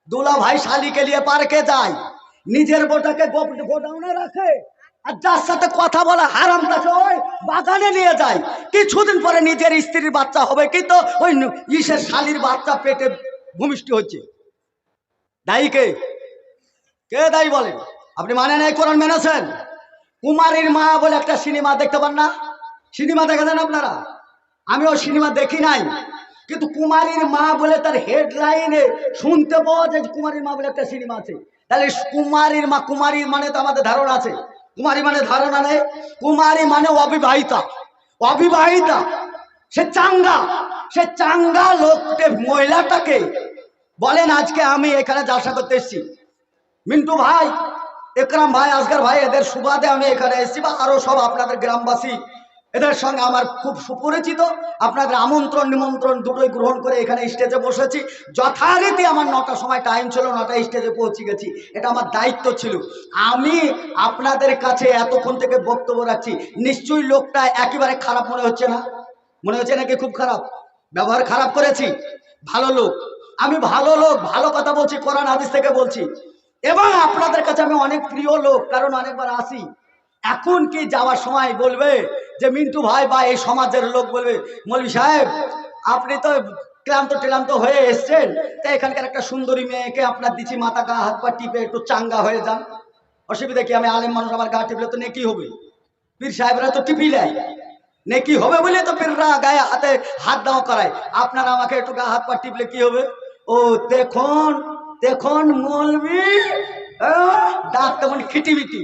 দুলা ভাই শালিকে নিয়ে পার্কে যায়, নিজের বউটাকে গোডাউনে রাখে, আর যার সাথে কথা বলা হারাম তাকে ওই বাগানে নিয়ে যায়। কিছুদিন পরে নিজের স্ত্রীর বাচ্চা হবে, কিন্তু ওই ইসের শালির বাচ্চা পেটে ভূমিষ্ঠ হচ্ছে। দায়ী কে? কে দায়ী বলেন? আপনি মানেন এই কোরআন মেনেছেন? কুমারীর মা বলে একটা সিনেমা দেখতে পান না? সিনেমা দেখেছেন আপনারা? আমিও সিনেমা দেখি নাই, কিন্তু কুমারীর মা বলে তার হেডলাইনে শুনতে পাওয়া যায় কুমারীর মা বলে একটা সিনেমা আছে। তাহলে কুমারীর মা, কুমারী মানে তো আমাদের ধারণা আছে, কুমারী মানে ধারণা নেই। কুমারী মানে অবিবাহিতা, অবিবাহিতা। সে চাঙ্গা, সে চাঙ্গা লোককে, মহিলাটাকে বলেন। আজকে আমি এখানে জালসা করতে এসেছি, মিন্টু ভাই, একরাম ভাই, আসগার ভাই, এদের সুবাদে আমি এখানে এসেছি, বা আরো সব আপনাদের গ্রামবাসী, এদের সঙ্গে আমার খুব সুপরিচিত। আপনাদের আমন্ত্রণ নিমন্ত্রণ দুটোই গ্রহণ করে এখানে স্টেজে বসেছি। যথারীতি আমার 9টার সময় টাইম ছিল, 9টায় স্টেজে পৌঁছে গেছি। এটা আমার দায়িত্ব ছিল। আমি আপনাদের কাছে এতক্ষণ থেকে বক্তব্য রাখছি, নিশ্চয়ই লোকটা একেবারে খারাপ মনে হচ্ছে না? মনে হচ্ছে নাকি খুব খারাপ? ব্যবহার খারাপ করেছি? ভালো লোক, আমি ভালো লোক, ভালো কথা বলছি, কোরআন হাদিস থেকে বলছি। এবং আপনাদের কাছে আমি অনেক প্রিয় লোক, কারণ অনেকবার আসি। এখন কি যাওয়ার সময় বলবে যে মিন্টু ভাই বা এই সমাজের লোক বলবে, মৌলভী সাহেব আপনি তো ক্লান্ত টেলান্ত হয়ে এসছেন, তাই এখানকার একটা সুন্দরী মেয়েকে আপনার দিচ্ছি, মাথা গা হাত পা টিপে একটু চাঙ্গা হয়ে যান। অসুবিধা কি? আমি আলেম মানুষ, আমার গা টিপলে তো নেকি হবে। পীর সাহেবরা তো টিপি নেয়, নেকি হবে বলে তো পীররা গায়ে হাতে হাত দাও করায়। আপনারা আমাকে একটু গা হাত পা টিপলে কি হবে? ও দেখুন দেখুন মৌলভী দাঁত তেমন খিটিমিটি।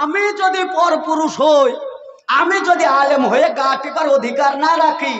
আমি যদি পর পুরুষ হই, আমি যদি আলেম হয়ে গা টিপার অধিকার না রাখি,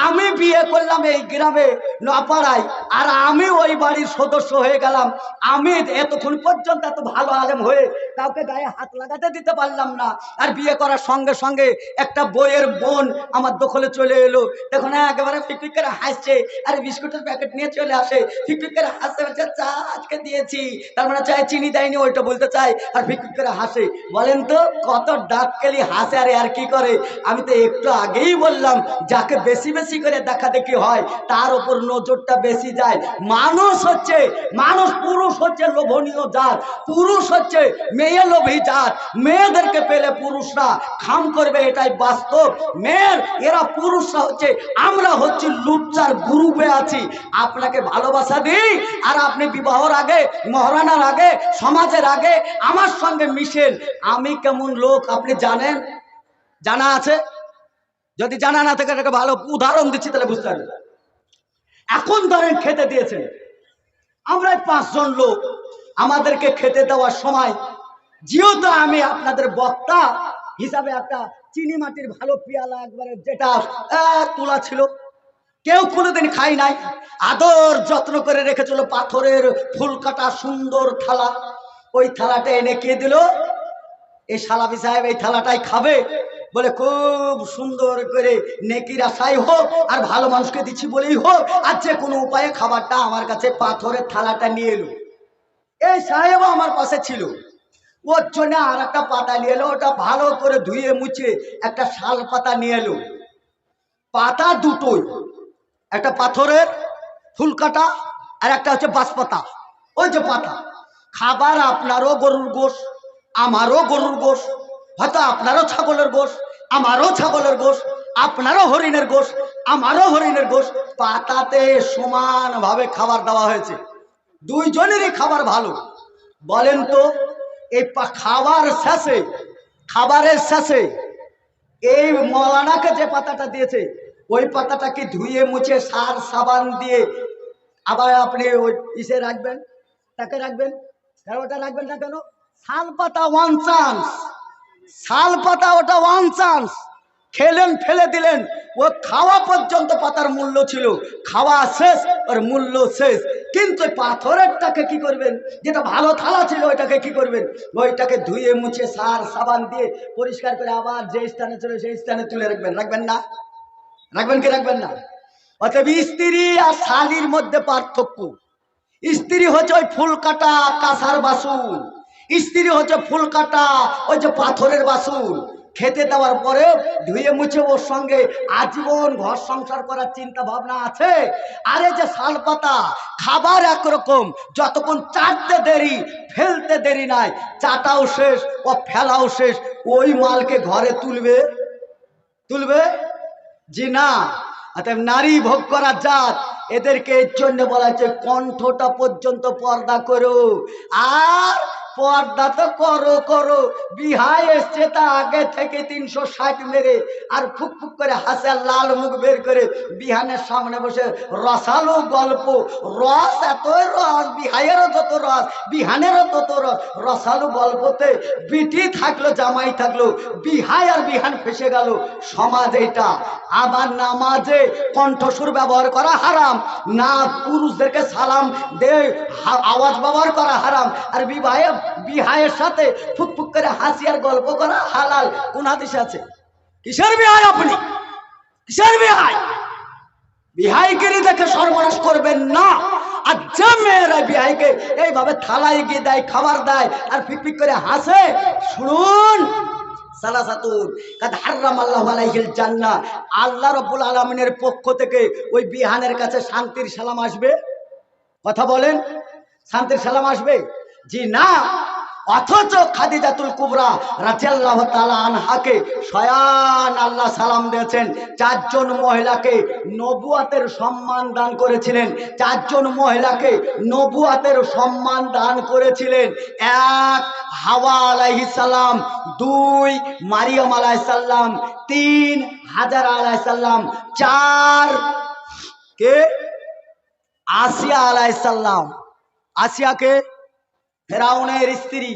আমি বিয়ে করলাম এই গ্রামে নপাড়ায়, আর আমি ওই বাড়ির সদস্য হয়ে গেলাম, আমি এতক্ষণ পর্যন্ত এত ভালো আলেম হয়ে কাউকে গায়ে হাত লাগাতে দিতে পারলাম না, আর বিয়ে করার সঙ্গে সঙ্গে একটা বইয়ের বোন আমার দখলে চলে এলো, দেখুন একেবারে ফিকফিক করে হাসছে, আর বিস্কুটের প্যাকেট নিয়ে চলে আসে, ফিকফিক করে হাসতে বলছে চা আজকে দিয়েছি, তার মানে চায় চিনি দেয়নি ওইটা বলতে চায়, আর ফিকফিক করে হাসে। বলেন তো কত ডাক কেলি হাসে আর কি করে? আমি তো একটু আগেই বললাম, যাকে বেশি বেশি করে দেখা দেখি হয় তার উপর নজরটা বেশি যায়। মানুষ হচ্ছে, মানুষ, পুরুষ হচ্ছে লোভনীয় জাত, পুরুষ হচ্ছে মেয়ে লোভী জাত। মেয়েদেরকে পেলে পুরুষরা খাম করবে, এটাই বাস্তব। মেয়ের এরা পুরুষরা হচ্ছে, আমরা হচ্ছে লুচ্চার গ্রুপে আছি। আপনাকে ভালোবাসা দিই, আর আপনি বিবাহর আগে, মহারানার আগে, সমাজের আগে আমার সঙ্গে মিশেন। আমি কেমন লোক আপনি জানেন? জানা আছে? যদি জানা না থাকে এটাকে ভালো উদাহরণ দিচ্ছি, তাহলে বুঝতে পারবেন। এখন ধরেন খেতে দিয়েছেন, আমরা 5 জন লোক, আমাদেরকে খেতে দেওয়ার সময় যেহেতু আমি আপনাদের বক্তা হিসাবে একটা চিনি মাটির ভালো পেয়ালা একবারে যেটা তোলা ছিল, কেউ কোনোদিন খাই নাই, আদর যত্ন করে রেখেছিল, পাথরের ফুল কাটা সুন্দর থালা, ওই থালাটা এনে কে দিল? এই সালাফি সাহেব এই থালাটাই খাবে বলে খুব সুন্দর করে নেকির আশাই হোক আর ভালো মানুষকে দিচ্ছি বলেই হোক, আর যে কোনো উপায়ে খাবারটা আমার কাছে পাথরের থালাটা নিয়ে এলো। এই সাহেব আমার পাশে ছিল, ওর জন্য আর একটা পাতা নিয়ে এলো, ওটা ভালো করে ধুয়ে মুছে একটা শাল পাতা নিয়ে এলো। পাতা দুটোই, একটা পাথরের ফুল কাটা আর একটা হচ্ছে বাঁশপাতা। ওই যে পাতা, খাবার আপনারও গরুর গোশ, আমারও গরুর গোশ, হয়তো আপনারও ছাগলের গোশ, আমারও ছাগলের গোশ, আপনারও হরিণের গোশ, আমারও হরিণের গোশ। পাতাতে সমানভাবে খাবার দেওয়া হয়েছে, দুইজনেরই খাবার ভালো। বলেন তো এই খাবার শেষে, খাবারের শেষে এই মৌলানাকে যে পাতাটা দিয়েছে ওই পাতাটাকে ধুয়ে মুছে সার সাবান দিয়ে আবার আপনি ওই ইসে রাখবেন, তাকে রাখবেন, ওটা রাখবেন না কেন? শাল পাতা ওয়ান চান্স, শাল পাতা ওটা ওয়ান চান্স, খেলেন ফেলে দিলেন, ও খাওয়া পর্যন্ত পাতার মূল্য ছিল, খাওয়া শেষ ওর মূল্য শেষ। কিন্তু পাথরেরটাকে কি করবেন, যেটা ভালো থালা ছিল ওইটাকে কি করবেন, ওইটাকে ধুয়ে মুছে সার সাবান দিয়ে পরিষ্কার করে আবার যে স্থানে ছিল সেই স্থানে তুলে রাখবেন, রাখবেন না? রাখবেন কি রাখবেন না? অতএব স্ত্রী আর শালীর মধ্যে পার্থক্য। স্ত্রী হচ্ছে ওই ফুল কাটা কাঁসার বাসন, স্ত্রী হচ্ছে ফুল কাটা ওই যে পাথরের বাসন। খেতে দেওয়ার পরে ধুয়ে মুছে ওর সঙ্গে আজীবন ঘর সংসার করার চিন্তা ভাবনা আছে। আরে যে শাল পাতা খাবার একরকম, যতক্ষণ চাটতে দেরি ফেলতে দেরি নাই, চাটাও শেষ ও ফেলাও শেষ, ওই মালকে ঘরে তুলবে? তুলবে জি না। অতএব নারী ভোগ করার জাত, এদেরকে এর জন্য বলা হচ্ছে কণ্ঠটা পর্যন্ত পর্দা করো। আর পর্দা তো করো করো, বিহায় এসছে তা আগে থেকে 360 মেরে আর ফুক ফুক করে হাসে লাল মুখ বের করে বিহানের সামনে বসে রসালো গল্প, রস এতই রস, বিহায়েরও যত রস বিহানেরও তত রস, রসালো গল্পতে বিটি থাকলো জামাই থাকলো, বিহায় আর বিহান ফেসে গেল। সমাজ এটা। আবার নামাজে কণ্ঠস্বর ব্যবহার করা হারাম, না পুরুষদেরকে সালাম দে আওয়াজ ব্যবহার করা হারাম, আর বিহায়ের সাথে ফুকফুক করে হাসি আর গল্প করা হালাল। কোন হাদিসে আছে? কিসের বিহাই আপনি? কিসের বিহাই? বিহাইগিরি দেখে সর্বনাশ করবেন না। আর যে মেয়েরা বিহাইকে এইভাবে থালায় গিয়ে দেয়, খাবার দেয় আর ফিকফিক করে হাসে, শুনুন, আল্লাহ রাব্বুল আলামিনের পক্ষ থেকে ওই বিহানের কাছে শান্তির সালাম আসবে? কথা বলেন, শান্তির সালাম আসবে? জি না। অথচ খাদিজাতুল কুবরা রাদিয়াল্লাহু তাআলা আনহাকে স্বয়ং আল্লাহ সালাম দিয়েছেন। 4 জন মহিলাকে নবুয়াতের সম্মান দান করেছিলেন, 4 জন মহিলাকে নবুয়াতের সম্মান দান করেছিলেন। 1 হাওয়া আলাইহিস সালাম, 2 মারিয়াম আলাইহিস সালাম, 3 হাজারা আলাইহিস সালাম, 4 কে আসিয়া আলাইহিস সালাম। আসিয়াকে ফেরাউনের স্ত্রী,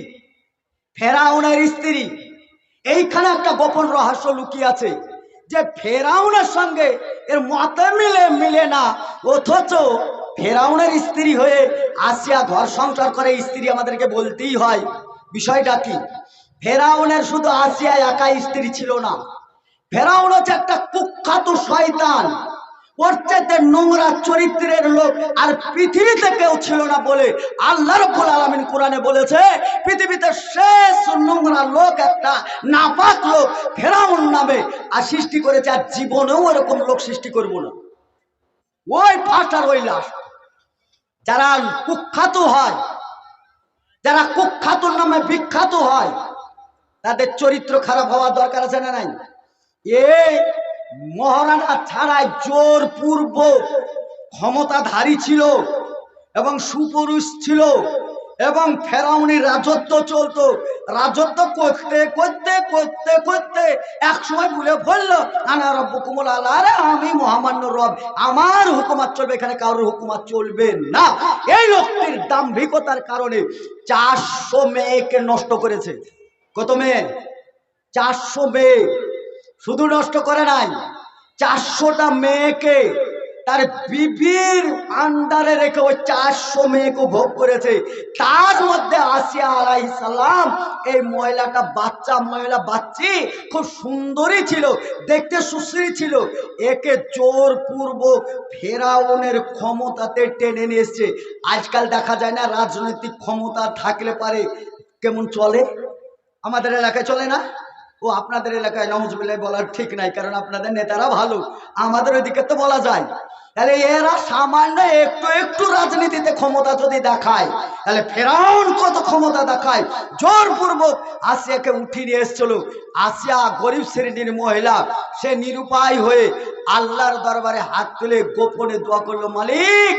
ফেরাউনের স্ত্রী। এইখানে একটা গোপন রহস্য লুকিয়ে আছে যে ফেরাউনের সঙ্গে এর মতে মিলে না, অথচ ফেরাউনের স্ত্রী হয়ে আসিয়া ঘর সংসার করে। স্ত্রী আমাদেরকে বলতেই হয় বিষয়টা কি। ফেরাউনের শুধু আসিয়া একাই স্ত্রী ছিল না, ফেরাউন হচ্ছে একটা কুখ্যাত শয়তান, ওর চাইতে নোংরা চরিত্রের লোক আর পৃথিবীতে কেউ ছিল না বলে আল্লাহ রাব্বুল আলামিন কোরআনে বলেছে পৃথিবীতে শেষ নোংরা লোক একটা নাপাক লোক ফেরাউন নামে আর সৃষ্টি করেছে, আর জীবনেও এরকম লোক সৃষ্টি করব না। ওই ফার্স্ট আর ওই লাস্ট। যারা কুখ্যাত হয়, যারা কুখ্যাতর নামে বিখ্যাত হয়, তাদের চরিত্র খারাপ হওয়া দরকার আছে না নাই? এই মহারানা ছাড়াই জোর পূর্ব ক্ষমতাধারী ছিল এবং সুপুরুষ ছিল এবং ফেরাউনের রাজত্ব চলতো। রাজত্ব করতে করতে করতে করতে এক সময় ভুলে বললো আনা রব্বুকুমুল আলা, আরে আমি মহামান্য রব, আমার হুকুমাত চলবে, এখানে কারোর হুকুমাত চলবে না। এই লোকটির দাম্ভিকতার কারণে 400 মেয়েকে নষ্ট করেছে। কত মেয়ে? 400 মেয়ে। শুধু নষ্ট করে নাই, 400টা মেয়েকে তার বিবির আন্ডারে রেখে ওই 400 মেয়েকে ভোগ করেছে। তার মধ্যে আসিয়া আলাইহিস সালাম, এই মহিলাটা বাচ্চা মহিলা, বাচ্চি, খুব সুন্দরী ছিল, দেখতে সুশ্রী ছিল। একে জোরপূর্বক ফেরাউনের ক্ষমতাতে টেনে নিয়ে এসছে। আজকাল দেখা যায় না রাজনৈতিক ক্ষমতা থাকলে পারে কেমন চলে? আমাদের এলাকায় চলে না? ও আপনাদের এলাকায় নাউজুবিল্লাহ বলার ঠিক নাই, কারণ আপনাদের নেতারা ভালো, আমাদের ওইদিকে তো বলা যায়। তাহলে এরা সামান্য একটু একটু রাজনীতিতে ক্ষমতা যদি দেখায়, তাহলে ফেরাউন কত ক্ষমতা দেখায়। জোরপূর্বক আসিয়াকে উঠিয়ে নিয়ে এসেছিল। আসিয়া গরিব শ্রেণীর মহিলা, সে নিরুপায় হয়ে আল্লাহর দরবারে হাত তুলে গোপনে দোয়া করলো, মালিক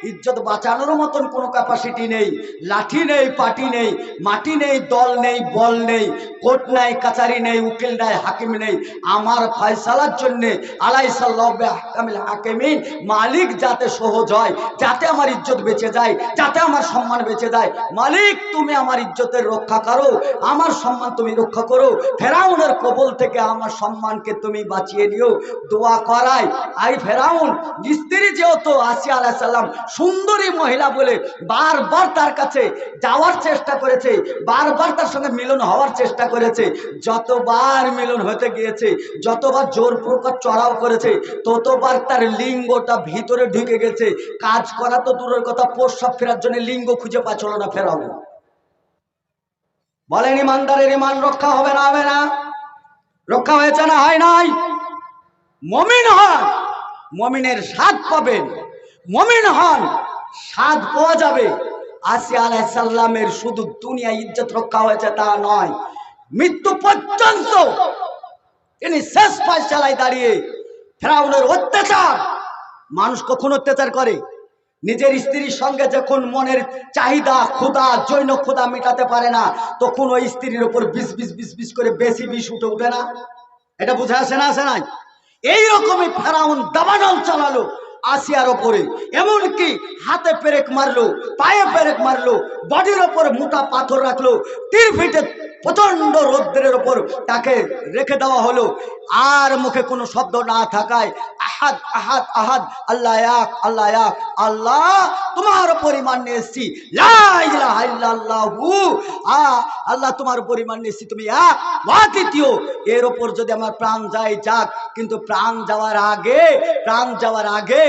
ইজ্জত বাঁচানোর মতন কোনো ক্যাপাসিটি নেই। লাঠি নেই, পাটি নেই, মাটি নেই, দল নেই, বল নেই, কোর্ট নাই, কাচারি নেই, উকিল নাই, হাকিম নেই। আমার ফয়সালার জন্য আলাইসাল্লাহু বিআহকামিল হাকিমিন, মালিক যাতে সহজ হয়, যাতে আমার ইজ্জত বেঁচে যায়, যাতে আমার সম্মান বেঁচে যায়। মালিক তুমি আমার ইজ্জতের রক্ষা করো, আমার সম্মান তুমি রক্ষা করো, ফেরাউনের কবল থেকে আমার সম্মানকে তুমি বাঁচিয়ে নিও, দোয়া করায়। আই ফেরাউন স্ত্রী যেহেতু আসিয়া আলাইহিস সালাম সুন্দরী মহিলা বলে বারবার তার কাছে যাওয়ার চেষ্টা করেছে, বারবার তার সঙ্গে মিলন হওয়ার চেষ্টা করেছে। যতবার মিলন হতে গিয়েছে, যতবার জোর প্রকার চড়াও করেছে, ততবার তার লিঙ্গটা ভিতরে ঢুকে গেছে। কাজ করা তো দূরের কথা, প্রস্রাব ফেরার জন্য লিঙ্গ খুঁজে পাচ্ছিল না ফেরাউন। বলেন ইমানদারের ইমান রক্ষা হবে না? হবে না? রক্ষা হয়েছে না হয় নাই? মুমিন হন, মুমিনের স্বাদ পাবেন। মুমিন হন, স্বাদ পাওয়া যাবে। আসিয়া আলাইহিস সালামের শুধু দুনিয়া ইজ্জত রক্ষা হয়েছে তা নয়, মৃত্যু পর্যন্ত তিনি শেষ ফয়সালায় দাঁড়িয়ে ফেরাউনের অত্যাচার। মানুষ কখন অত্যাচার করে? নিজের স্ত্রীর সঙ্গে যখন মনের চাহিদা, ক্ষুধা, জৈন ক্ষুধা মেটাতে পারে না, তখন ওই স্ত্রীর উপর বিষ করে বেশি বিষ উঠে না? এটা বুঝে আসে না? আসে নাই? এইরকমই ফেরাউন দাবানল চালালো আসিয়ার ওপরে, এমনকি হাতে পেরেক মারলো, পায়ে পেরেক মারলো, বডির ওপর মোটা পাথর রাখলো, তীর ফিটে প্রচন্ড রৌদ্রের ওপর তাকে রেখে দেওয়া হলো। আর মুখে কোনো শব্দ না থাকায় আহাদ আহাদ আহাদ, আল্লাহ এক, আল্লাহ এক, আল্লাহ তোমার উপর ঈমান নিয়ে এসেছি, লা ইলাহা ইল্লাল্লাহু, আল্লাহ তোমার উপর ঈমান নিয়ে এসেছি, তুমি এক অদ্বিতীয়। এর ওপর যদি আমার প্রাণ যায় যাক, কিন্তু প্রাণ যাওয়ার আগে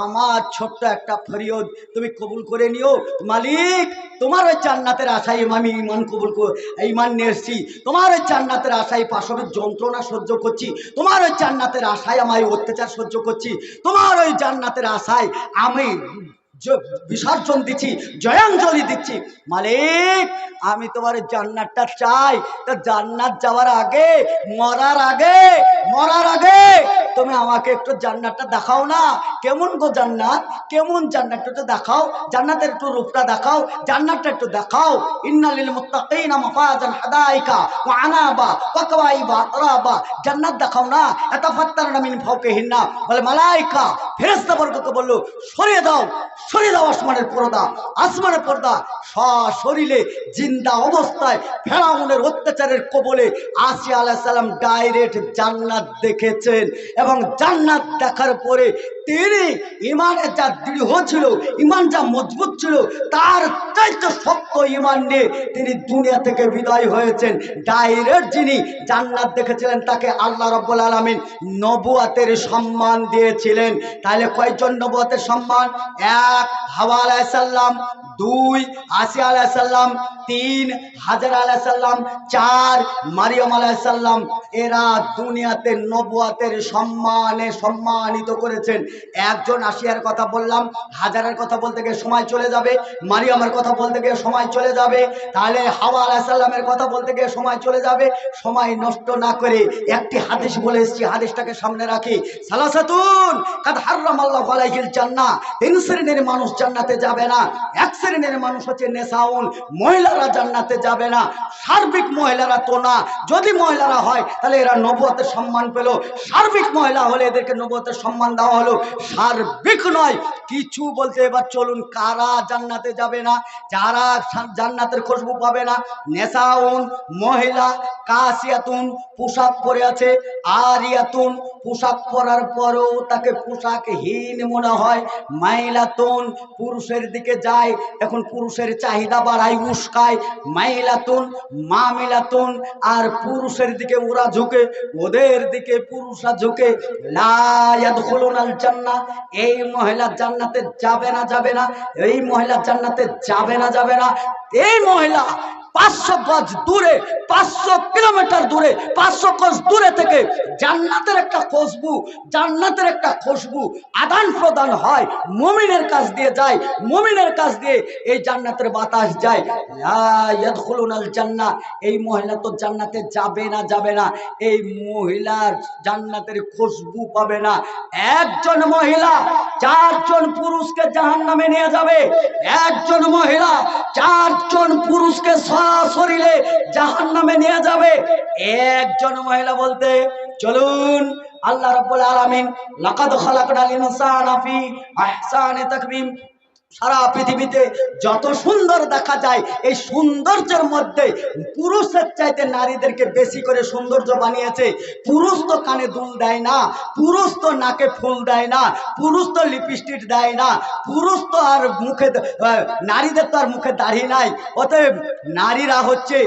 আমার ছোট্ট একটা ফরিয়াদ তুমি কবুল করে নিও। মালিক তোমার ওই জান্নাতের আশায় আমি ঈমান নিয়ে এসেছি, তোমার ওই জান্নাতের আশায় পাশবিক যন্ত্রণা সহ্য করছি, তোমার ওই জান্নাতের আশায় আমি অত্যাচার সহ্য করছি, তোমার ওই জান্নাতের আশায় আমি বিসর্জন দিচ্ছি, জয়াঞ্জলি দিচ্ছি। মালিক আমি তোমার জান্নাতটা চাই। তা জান্নাত যাওয়ার আগে, মরার আগে তুমি আমাকে একটু জান্নাতটা দেখাও না। কেমন গো জান্নাত, কেমন জান্নাতটা একটু দেখাও, জান্নাতের একটু রূপটা দেখাও, জান্নাতটা একটু দেখাও। ইন্নালিল মুত্তাকিনা মাফাজান হাদাইকা ওয়া আনাবা ওয়া কাওয়াইবা আতরাবা, জান্নাত দেখাও না। আতাফাত্তারনা মিন ফাওকিহিন্না, বলে মালায়েকা ফেরেশতা বর্গকে বলল সরিয়ে দাও আসমানের পর্দা। আসমানের পর্দা সশরীরে জিন্দা অবস্থায় ফেরাউনের অত্যাচারের কবলে আসিয়া আলাইহিস সালাম ডাইরেক্ট জান্নাত দেখেছেন। এবং জান্নাত দেখার পরে তিনি ইমানে যা দৃঢ় ছিল, ইমান যা মজবুত ছিল, তার চাইতে শক্ত ইমান নিয়ে তিনি দুনিয়া থেকে বিদায় হয়েছেন। ডাইরেক্ট যিনি জান্নাত দেখেছিলেন তাকে আল্লাহ রাব্বুল আলামিন নবুয়াতের সম্মান দিয়েছিলেন। তাহলে কয়জন নবুয়াতের সম্মান? 1 হাওয়া আলাইহিস সালাম, 2 আসিয়া আলাইহিস সালাম, 3 হাজার আলাইহিস সালাম, 4 মারিয়াম আলাইহিস সালাম। এরা দুনিয়াতে নবুয়াতের সম্মানে সম্মানিত করেছেন। একজন আসিয়ার কথা বললাম, হাজারের কথা বলতে গিয়ে সময় চলে যাবে, মারিয়ামের কথা বলতে গিয়ে সময় চলে যাবে, তাহলে হাওয়া আলাইহিস সালামের কথা বলতে গিয়ে সময় চলে যাবে। সময় নষ্ট না করে একটি হাদিস বলে এসেছি, হাদিসটাকে সামনে রাখি। সালাসাতুন কাদ হারামাল্লাহু আলাইহিল জান্নাহ, 3 শ্রেণীর মানুষ জান্নাতে যাবে না। 1 শ্রেণীর মানুষ হচ্ছে নেসাউন, মহিলারা জান্নাতে যাবে না। সার্বিক মহিলারা তো না, যদি মহিলারা হয় তাহলে এরা নবুয়তের সম্মান পেল, সার্বিক মহিলা হলে এদেরকে নবুয়তের সম্মান দেওয়া হলো, সার্বিক নয় কিছু বলতে। এবার চলুন কারা জান্নাতে যাবে না, যারা জান্নাতের খুশবু পাবে না? নেসাউন মহিলা, কাসিয়াতুন পোশাক পরে আছে, আরিয়াতুন পোশাক পরার পরেও তাকে পোশাকহীন মনে হয়, মাইলাতুন পুরুষের দিকে যায়, এখন পুরুষের চাহিদা বাড়ায়, উস্কায়, মাইলাতুন মামিলাতুন, আর পুরুষের দিকে ওরা ঝুঁকে, ওদের দিকে পুরুষরা ঝুঁকে। লা ইয়াদখুলুনাল জান্নাহ, এই মহিলা জান্নাতে যাবে না, এই মহিলা জান্নাতে যাবে না। এই মহিলা 500 গজ দূরে, 500 কিলোমিটার দূরে, 500 গজ দূরে থেকে জান্নাতের একটা খুশবু, জান্নাতের একটা খুশবু আদান প্রদান হয়, মুমিনের কাছ দিয়ে যায়, মুমিনের কাছ দিয়ে এই জান্নাতের বাতাস যায়। লা ইয়াদখুলুনাল জান্নাহ, এই মহিলা তো জান্নাতে যাবে না, যাবে না, এই মহিলার জান্নাতের খুশবু পাবে না। একজন মহিলা 4 জন পুরুষকে জাহান্নামে নিয়ে যাবে, একজন মহিলা 4 জন পুরুষকে সশরীরে জাহান্নামে নিয়ে যাবে। একজন মহিলা বলতে চলুন আল্লাহ রাব্বুল আলামিন লাকাদ খালাকনাল ইনসানা ফি আহসানি তাকওয়িম, সারা পৃথিবীতে যত সুন্দর দেখা যায় এই সৌন্দর্যের মধ্যে পুরুষের চাইতে নারীদেরকে বেশি করে সৌন্দর্য বানিয়েছে। পুরুষ তো কানে দুল দেয় না, পুরুষ তো নাকে ফুল দেয় না, পুরুষ তো লিপস্টিক দেয় না, পুরুষ তো আর মুখে, নারীদের তো আর মুখে দাড়ি নাই। অতএব নারীরা হচ্ছে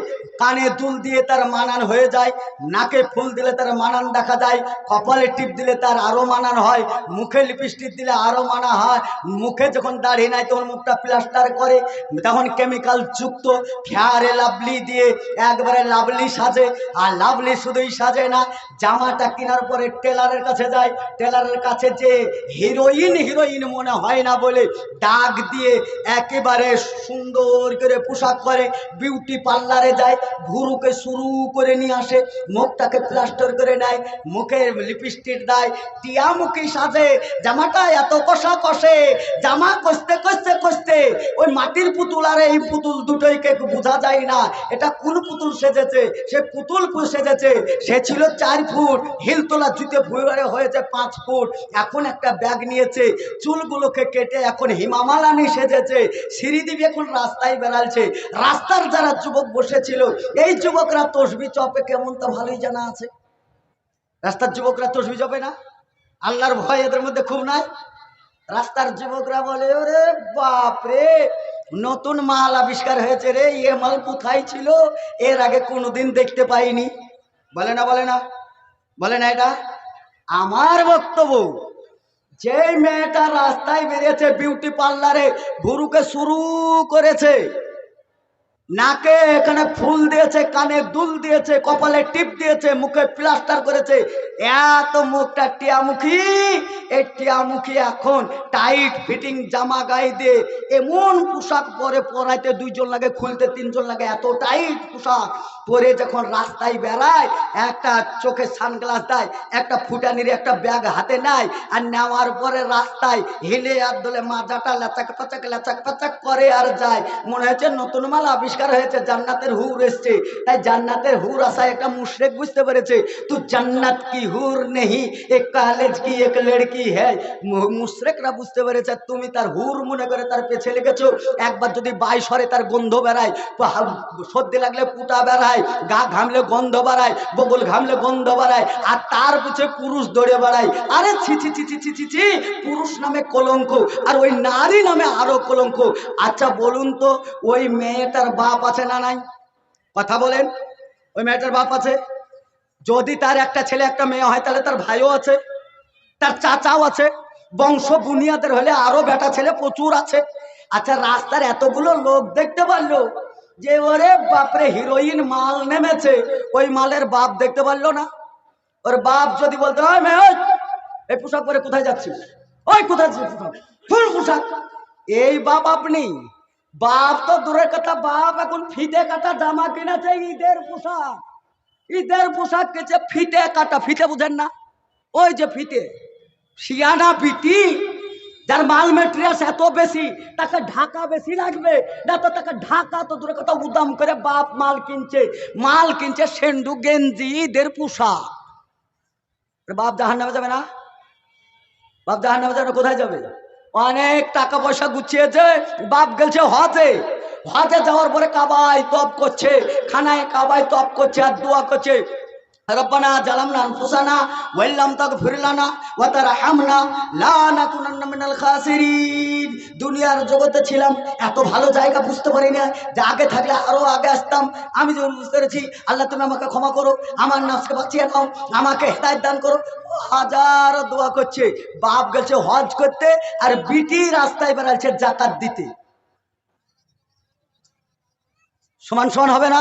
কানে দুল দিয়ে তার মানান হয়ে যায়, নাকে ফুল দিলে তার মানান দেখা যায়, কপালে টিপ দিলে তার আরো মানান হয়, মুখে লিপস্টিক দিলে আরো মানা হয়। মুখে যখন দাড়ি নাই তখন মুখটা প্লাস্টার করে, তখন কেমিক্যাল যুক্ত ফেয়ারে লাভলি দিয়ে একবারে লাভলি সাজে। আর লাভলি শুধুই সাজে না, জামাটা কেনার পরে টেলারের কাছে যায়, টেলারের কাছে যে হিরোইন হিরোইন মনে হয় না বলে দাগ দিয়ে একেবারে সুন্দর করে পোশাক করে, বিউটি পার্লারে যায়, ভুরুকে শুরু করে নিয়ে আসে, মুখটাকে প্লাস্টার করে নেয়, মুখে লিপস্টিক দেয়, টিয়ামুখী সাজে, জামাটা এত কষা কষে, জামা কষতে কষতে কষতে ওই মাটির পুতুল আর এই পুতুল দুটোইকে বোঝা যায় না এটা কোন পুতুল সেজেছে। সে পুতুল সেজেছে, সে ছিল 4 ফুট, হিলতোলা জুতে ভুঁড়ে হয়েছে 5 ফুট। এখন একটা ব্যাগ নিয়েছে, চুলগুলোকে কেটে এখন হিমামালানি সেজেছে, সিঁড়ি দিয়ে এখন রাস্তায় বেড়াচ্ছে। রাস্তার যারা যুবক বসেছিল এই যুবকরা তসবি চপে কেমন তা ভালোই জানা আছে। রাস্তার যুবকরা তসবি চপে না, আল্লাহর ভয় এদের মধ্যে খুব নাই। রাস্তার যুবকরা বলে ওরে বাপরে নতুন মাল আবিষ্কার হয়েছে রে, এ মাল কোথায় ছিল, এর আগে কোনোদিন দেখতে পাইনি। বলে না, বলে না, বলে না। এটা আমার বক্তব্য, যে মেয়েটা রাস্তায় বেরিয়েছে বিউটি পার্লারে ভুরুকে শুরু করেছে, নাকে এখানে ফুল দিয়েছে, কানে দুল দিয়েছে, কপালে টিপ দিয়েছে, মুখে প্লাস্টার করেছে, এত মুখটা টিয়ামুখী, এই টিয়ামুখী এখন টাইট ফিটিং জামা গায়ে দিয়ে এমন পোশাক পরে, পরাইতে 2 জন লাগে, খুলতে 3 জন লাগে, এত টাইট পোশাক পরে যখন রাস্তায় বেড়ায়, একটা চোখে সানগ্লাস দেয়, একটা ফুটানির একটা ব্যাগ হাতে নেয়, আর নেওয়ার পরে রাস্তায় হিলে আর দোলে মাজাটা লেচাক পাচাক করে আর যায়, মনে হচ্ছে নতুন মাল আবিষ্কার হয়েছে, জান্নাতের হুর এসছে। তাই জান্নাতের হুর আসায় একটা মুশরিক বুঝতে পেরেছে, তু জান্নাত কি হুর নেহি, এক কলেজ কি এক লড়কি হ্যায়। মুশরিকরা বুঝতে পেরেছে তুমি তার হুর মনে করে তার পেছে লেগেছো। একবার যদি বাই সরে তার গন্ধ বেড়ায়, সর্দি লাগলে পুটা বেড়ায়, গা ঘামলে গন্ধ বাড়ায়, বগল ঘামলে গন্ধ বাড়ায়, আর তার পিছে পুরুষ দৌড়ে বেড়ায়। আরে ছি ছি ছি ছি ছি ছি, পুরুষ নামে কলঙ্ক, আর ওই নারী নামে আরো কলঙ্ক। আচ্ছা বলুন তো, ওই মেয়েটার বাপ আছে না নাই? কথা বলেন, ওই মেয়েটার বাপ আছে? যদি তার একটা ছেলে একটা মেয়ে হয় তাহলে তার ভাইও আছে, তার চাচাও আছে, বংশ বুনিয়াদের হলে আরো বেটা ছেলে প্রচুর আছে। আচ্ছা রাস্তার এতগুলো লোক দেখতে পারলো যে ওরে বাপরে হিরোইন মাল নেমেছে, ওই মালের বাপ দেখতে পারলো না? ওর বাপ যদি বলতো ওই মেয়ে এই পোশাক পরে কোথায় যাচ্ছিস, ওই কোথায় ফুল পোশাক, এই বাপ আপনি? বাপ তো দূরের কথা, বাপ এখন ফিতে কাটা জামা কিনেছে, ঈদের পোশাক, ঈদের পোশাক কেছে ফিতে কাটা। ফিতে বুঝেন না? ওই যে ফিতে, শিয়ানা বিটি যার মাল মেটেরিয়ালস এত বেশি, তাকে ঢাকা বেশি লাগবে না, তো তাকে ঢাকা তো দূরে কথা উদাম করে বাপ মাল কিনছে, মাল কিনছে সেন্ডু গেঞ্জি ঈদের পোশাক। বাপ জাহান্নামে যাবে না? বাপ জাহান্নামে যাবে না, কোথায় যাবে? অনেক টাকা পয়সা গুছিয়েছে, বাপ গেছে হজে, হজে যাওয়ার পরে কাবায় তপ করছে, খানায় কাবায় তপ করছে আর দোয়া করছে, রব্বানা জালামনা আনফুসানা ওয়া ইল্লাম তাগফির লানা ওয়া তারহামনা লা নাকুনান্না মিনাল খাসিরিন। দুনিয়ার জগতে ছিলাম, এত ভালো জায়গা বুঝতে পারি না, যে আগে থাকলে আরো আগে আসতাম। আমি যখন বুঝতে পেরেছি, আল্লাহ তুমি আমাকে ক্ষমা করো, আমার নফসকে বাঁচিয়ে নাও, আমাকে হেদায়েত দান করো, হাজারো দোয়া করছে। বাপ গেছে হজ করতে আর বিটি রাস্তায় বেড়াচ্ছে যাকাত দিতে। সমান সমান হবে না?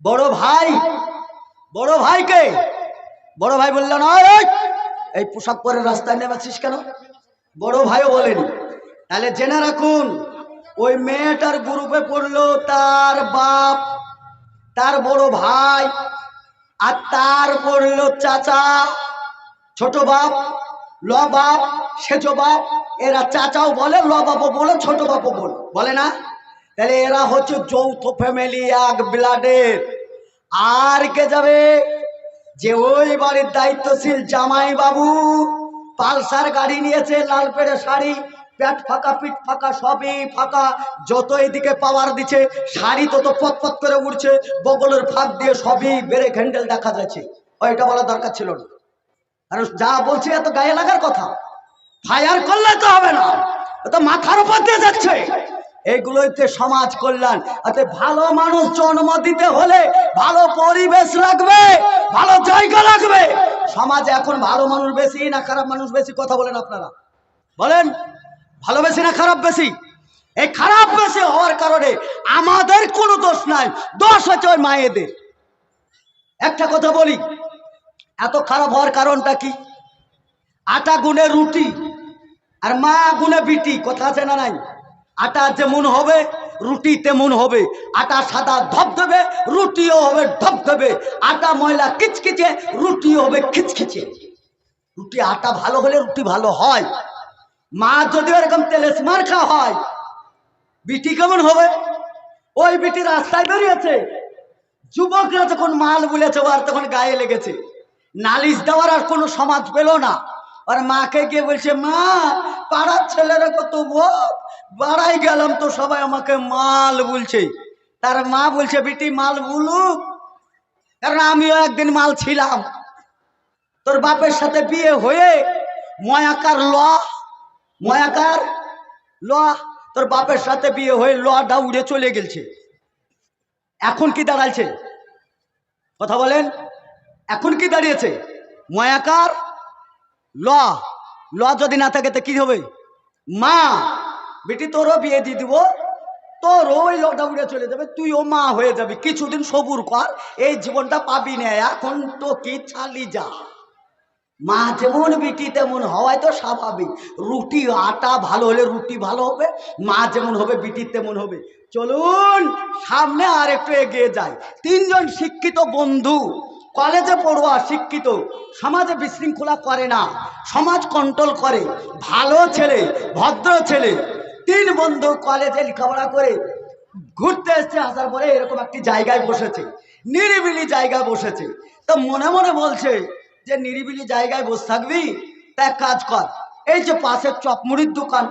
বড় ভাই, বড় ভাইকে বড় ভাই বললেন এই পোশাক পরে রাস্তায় নেমেছিস কেন? বড় ভাইও বলেনি। তাহলে জেনে রাখুন, ওই মেয়েটার গ্রুপে পড়লো তার বাপ, তার বড় ভাই, আর তার পড়লো চাচা, ছোট বাপ, ল বাপ, সেজ বাপ। এরা চাচাও বলে, ল বাপও বলে, ছোট বাপও বলে না? তাহলে এরা হচ্ছে যৌথ ফ্যামিলি, এক ব্লাডের। আর কে যাবে? যে ওই বাড়ির দায়িত্বশীল জামাই বাবু, পালসার গাড়ি নিয়েছে, লাল পেড়ে শাড়ি, পেট ফাঁকা পিঠ ফাঁকা সবই ফাঁকা, যত এদিকে পাওয়ার দিচ্ছে শাড়ি তত পথ পথ করে উঠছে, বগলের ফাঁক দিয়ে সবই ব্রেক হ্যান্ডেল দেখা যাচ্ছে। ওইটা বলা দরকার ছিল না। আর যা বলছে এত গায়ে লাগার কথা, ফায়ার করলে তো হবে না, তো মাথার উপর দিয়ে যাচ্ছে। এইগুলোতে সমাজ কল্যাণ। আচ্ছা, ভালো মানুষ জন্ম দিতে হলে ভালো পরিবেশ লাগবে, ভালো জায়গা লাগবে। সমাজে এখন ভালো মানুষ বেশি না খারাপ মানুষ বেশি? কথা বলেন আপনারা, বলেন ভালো বেশি না খারাপ বেশি? এই খারাপ বেশি হওয়ার কারণে আমাদের কোনো দোষ নাই, দোষ হচ্ছে ওই মায়েদের। একটা কথা বলি, এত খারাপ হওয়ার কারণটা কি? আটা গুনে রুটি আর মা গুনে বিটি, কথা আছে না নাই? আটা যেমন হবে রুটি তেমন হবে। আটা সাদা ধবধবে, রুটিও হবে ধবধবে। আটা ময়লা কিচকিচে, রুটিও হবে খিচখিচে। রুটি আটা ভালো হলে রুটি ভালো হয়। মা যদি এরকম তেলে মার্কা হয়, বিটি কেমন হবে? ওই বিটি রাস্তায় বেরিয়েছে, যুবকরা যখন মাল বলেছে আর তখন গায়ে লেগেছে, নালিশ দেওয়ার আর কোনো সমাজ পেল না। আর মাকে গিয়ে বলছে, মা পাড়ার ছেলেরা কত বাড়াই গেলাম তো সবাই আমাকে মাল বলছে। তার মা বলছে, বিটি মাল বলুক, কারণ আমিও একদিন মাল ছিলাম। তোর বাপের সাথে বিয়ে হয়ে ময়াকার ল, তোর বাপের সাথে বিয়ে হয়ে লটা উড়ে চলে গেছে। এখন কি দাঁড়াইছে? কথা বলেন, এখন কি দাঁড়িয়েছে? ময়াকার ল যদি না থাকে তো কি হবে? মা। বেটি তোরও বিয়ে দিয়ে দিব, তোরও ওই লটা উড়ে চলে যাবে, তুইও মা হয়ে যাবি। কিছুদিন সবুর কর, এই জীবনটা পাবি না, এখন তো কি চালি যা। মা যেমন বিটি তেমন হওয়াই তো স্বাভাবিক। রুটি আটা ভালো হলে রুটি ভালো হবে, মা যেমন হবে বিটি তেমন হবে। চলুন সামনে আর একটু এগিয়ে যাই। তিনজন শিক্ষিত বন্ধু, কলেজে পড়ুয়া, শিক্ষিত, সমাজে বিশৃঙ্খলা করে না, সমাজ কন্ট্রোল করে, ভালো ছেলে, ভদ্র ছেলে। তিন বন্ধু কলেজে লেখাপড়া করে ঘুরতে এসছে, আসার পরে এরকম একটি জায়গায় বসেছে, নিরিবিলি জায়গায় বসেছে। তো মনে মনে বলছে যে নিরিবিলি জায়গায় বসে থাকবি, তা এক কাজ কর, এই যে পাশে চপ মুড়ির দোকান,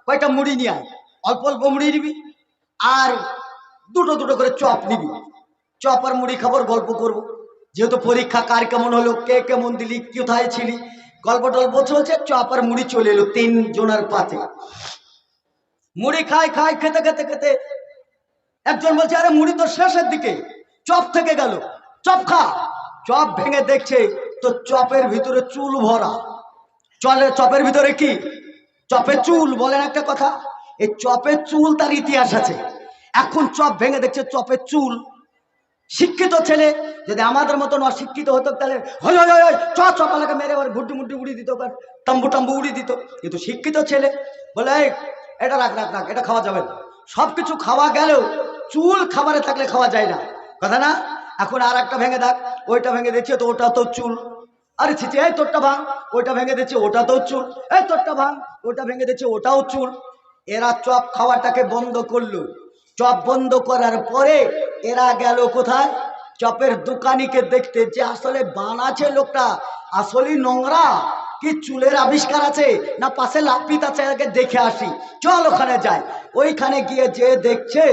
কয়টা মুড়ি নিয়ে আয়, অল্প অল্প মুড়ি নিবি আর দুটো দুটো করে চপ নিবি। চপ আর মুড়ি খাবার, গল্প করবো। যেহেতু পরীক্ষা কার কেমন হলো, কে কেমন দিলি, কোথায় ছিলি, গল্প টল্প চলছে। চপ আর মুড়ি চলে এলো তিন জনের পাতে। মুড়ি খায় খেতে খেতে খেতে একজন বলছে, আরে মুড়ি তো শেষের দিকে, চপ থেকে গেল, চপ খা। চপ ভেঙে দেখছে তো চপের ভিতরে চুল ভরা। চপের ভিতরে কি? চপের চুল। বলেন একটা কথা, এই চপের চুল তার ইতিহাস আছে। এখন চপ ভেঙে দেখছে চপের চুল। শিক্ষিত ছেলে যদি আমাদের মতন অশিক্ষিত হতো তাহলে চপালাকে মেরে ওর ঘুড্ডি মুড্ডি উড়িয়ে দিত, টাম্বু টাম্বু উড়িয়ে দিত। কিন্তু শিক্ষিত ছেলে বলে, এটা রাখ রাখ রাখ, এটা খাওয়া যাবে না। সবকিছু খাওয়া গেলেও চুল খাবারে থাকলে খাওয়া যায় না, কথা না? এখন আর একটা ভেঙে দেখ, ওইটা ভেঙে দিচ্ছে তো ওটা তো চুল। আরে ছিচি, এই তোরটা ভাঙ, ওইটা ভেঙে দিচ্ছে ওটা তো চুল। এই তোরটা ভাঙ, ওটা ভেঙে দিচ্ছে ওটাও চুল। এরা চপ খাওয়াটাকে বন্ধ করলো। চপ বন্ধ করার পরে এরা গেল কোথায়? চপের দোকানিকে দেখতে, যে আসলে বানাচ্ছে লোকটা আসলেই নোংরা, কি চুলের আবিষ্কার আছে না পাশে লাপিত আছে, আগে দেখে আসি, চল ওখানে যাই। ওইখানে গিয়ে যে দেখছে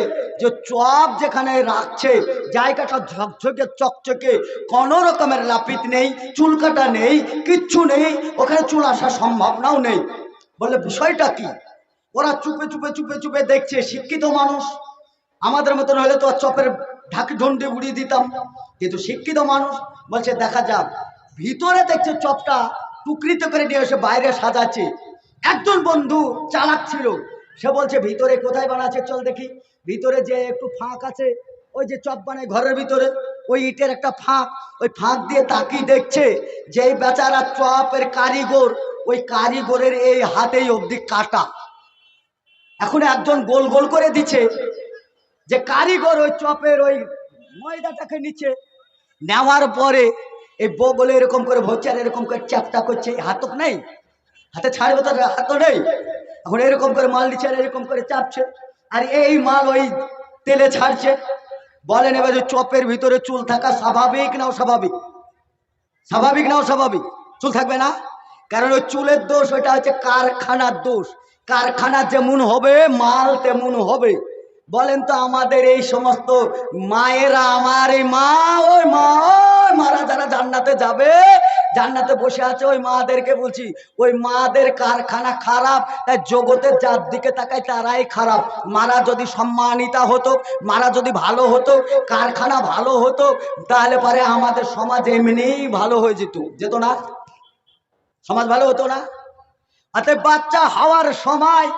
যে চপ যেখানে রাখছে জায়গাটা ঝকঝকে চকচকে, কোনো রকমের লাপিত নেই, চুল কাটা নেই, কিচ্ছু নেই, ওখানে চুল আসার সম্ভাবনাও নেই। বলে বিষয়টা কি? ওরা চুপে চুপে চুপে চুপে দেখছে। শিক্ষিত মানুষ, আমাদের মতন হলে তো চপের ঢাকি ঢন্ডে উড়িয়ে দিতাম, কিন্তু শিক্ষিত মানুষ বলছে দেখা যাক। ভিতরে দেখছে চপটা টুকরিতে করে নিয়ে এসে বাইরে সাজাচ্ছে। একজন বন্ধু চালাক ছিল, সে বলছে ভিতরে কোথায় বানাচ্ছে চল দেখি। ভিতরে যে একটু ফাঁক আছে, ওই যে চপ বানায় ঘরের ভিতরে, ওই ইটের একটা ফাঁক, ওই ফাঁক দিয়ে তাকিয়ে দেখছে যে এই বেচারা চপের কারিগর, ওই কারিগরের এই হাতেই অবধি কাটা। এখন একজন গোল গোল করে দিচ্ছে, যে কারিগর ওই চপের ওই ময়দাটাকে নিচ্ছে, নেওয়ার পরে এই বলে এরকম করে ভরছে আর এরকম করে চ্যাপটা করছে, হাতক নেই, হাতে ছাড়বে তো, হাত নেই, এখন এরকম করে মাল দিচ্ছে আর এরকম করে চাপছে, আর এই মাল ওই তেলে ছাড়ছে। বলেন এবার যে চপের ভিতরে চুল থাকা স্বাভাবিক না অস্বাভাবিক? স্বাভাবিক না অস্বাভাবিক? চুল থাকবে না, কারণ ওই চুলের দোষ ওইটা হচ্ছে কারখানার দোষ। কারখানা যেমন হবে মাল তেমন হবে। বলেন তো আমাদের এই সমস্ত মায়েরা, আমার এই মা, ওই মা, ওই মারা যারা জান্নাতে যাবে, জান্নাতে বসে আছে, ওই মাদেরকে বলছি, ওই মাদের কারখানা খারাপ, তাই জগতের যার দিকে তাকায় তারাই খারাপ। মারা যদি সম্মানিতা হতো, মারা যদি ভালো হতো, কারখানা ভালো হতো, তাহলে পরে আমাদের সমাজ এমনিই ভালো হয়ে যেত না? সমাজ ভালো হতো না? অতএব বাচ্চা হওয়ার সময়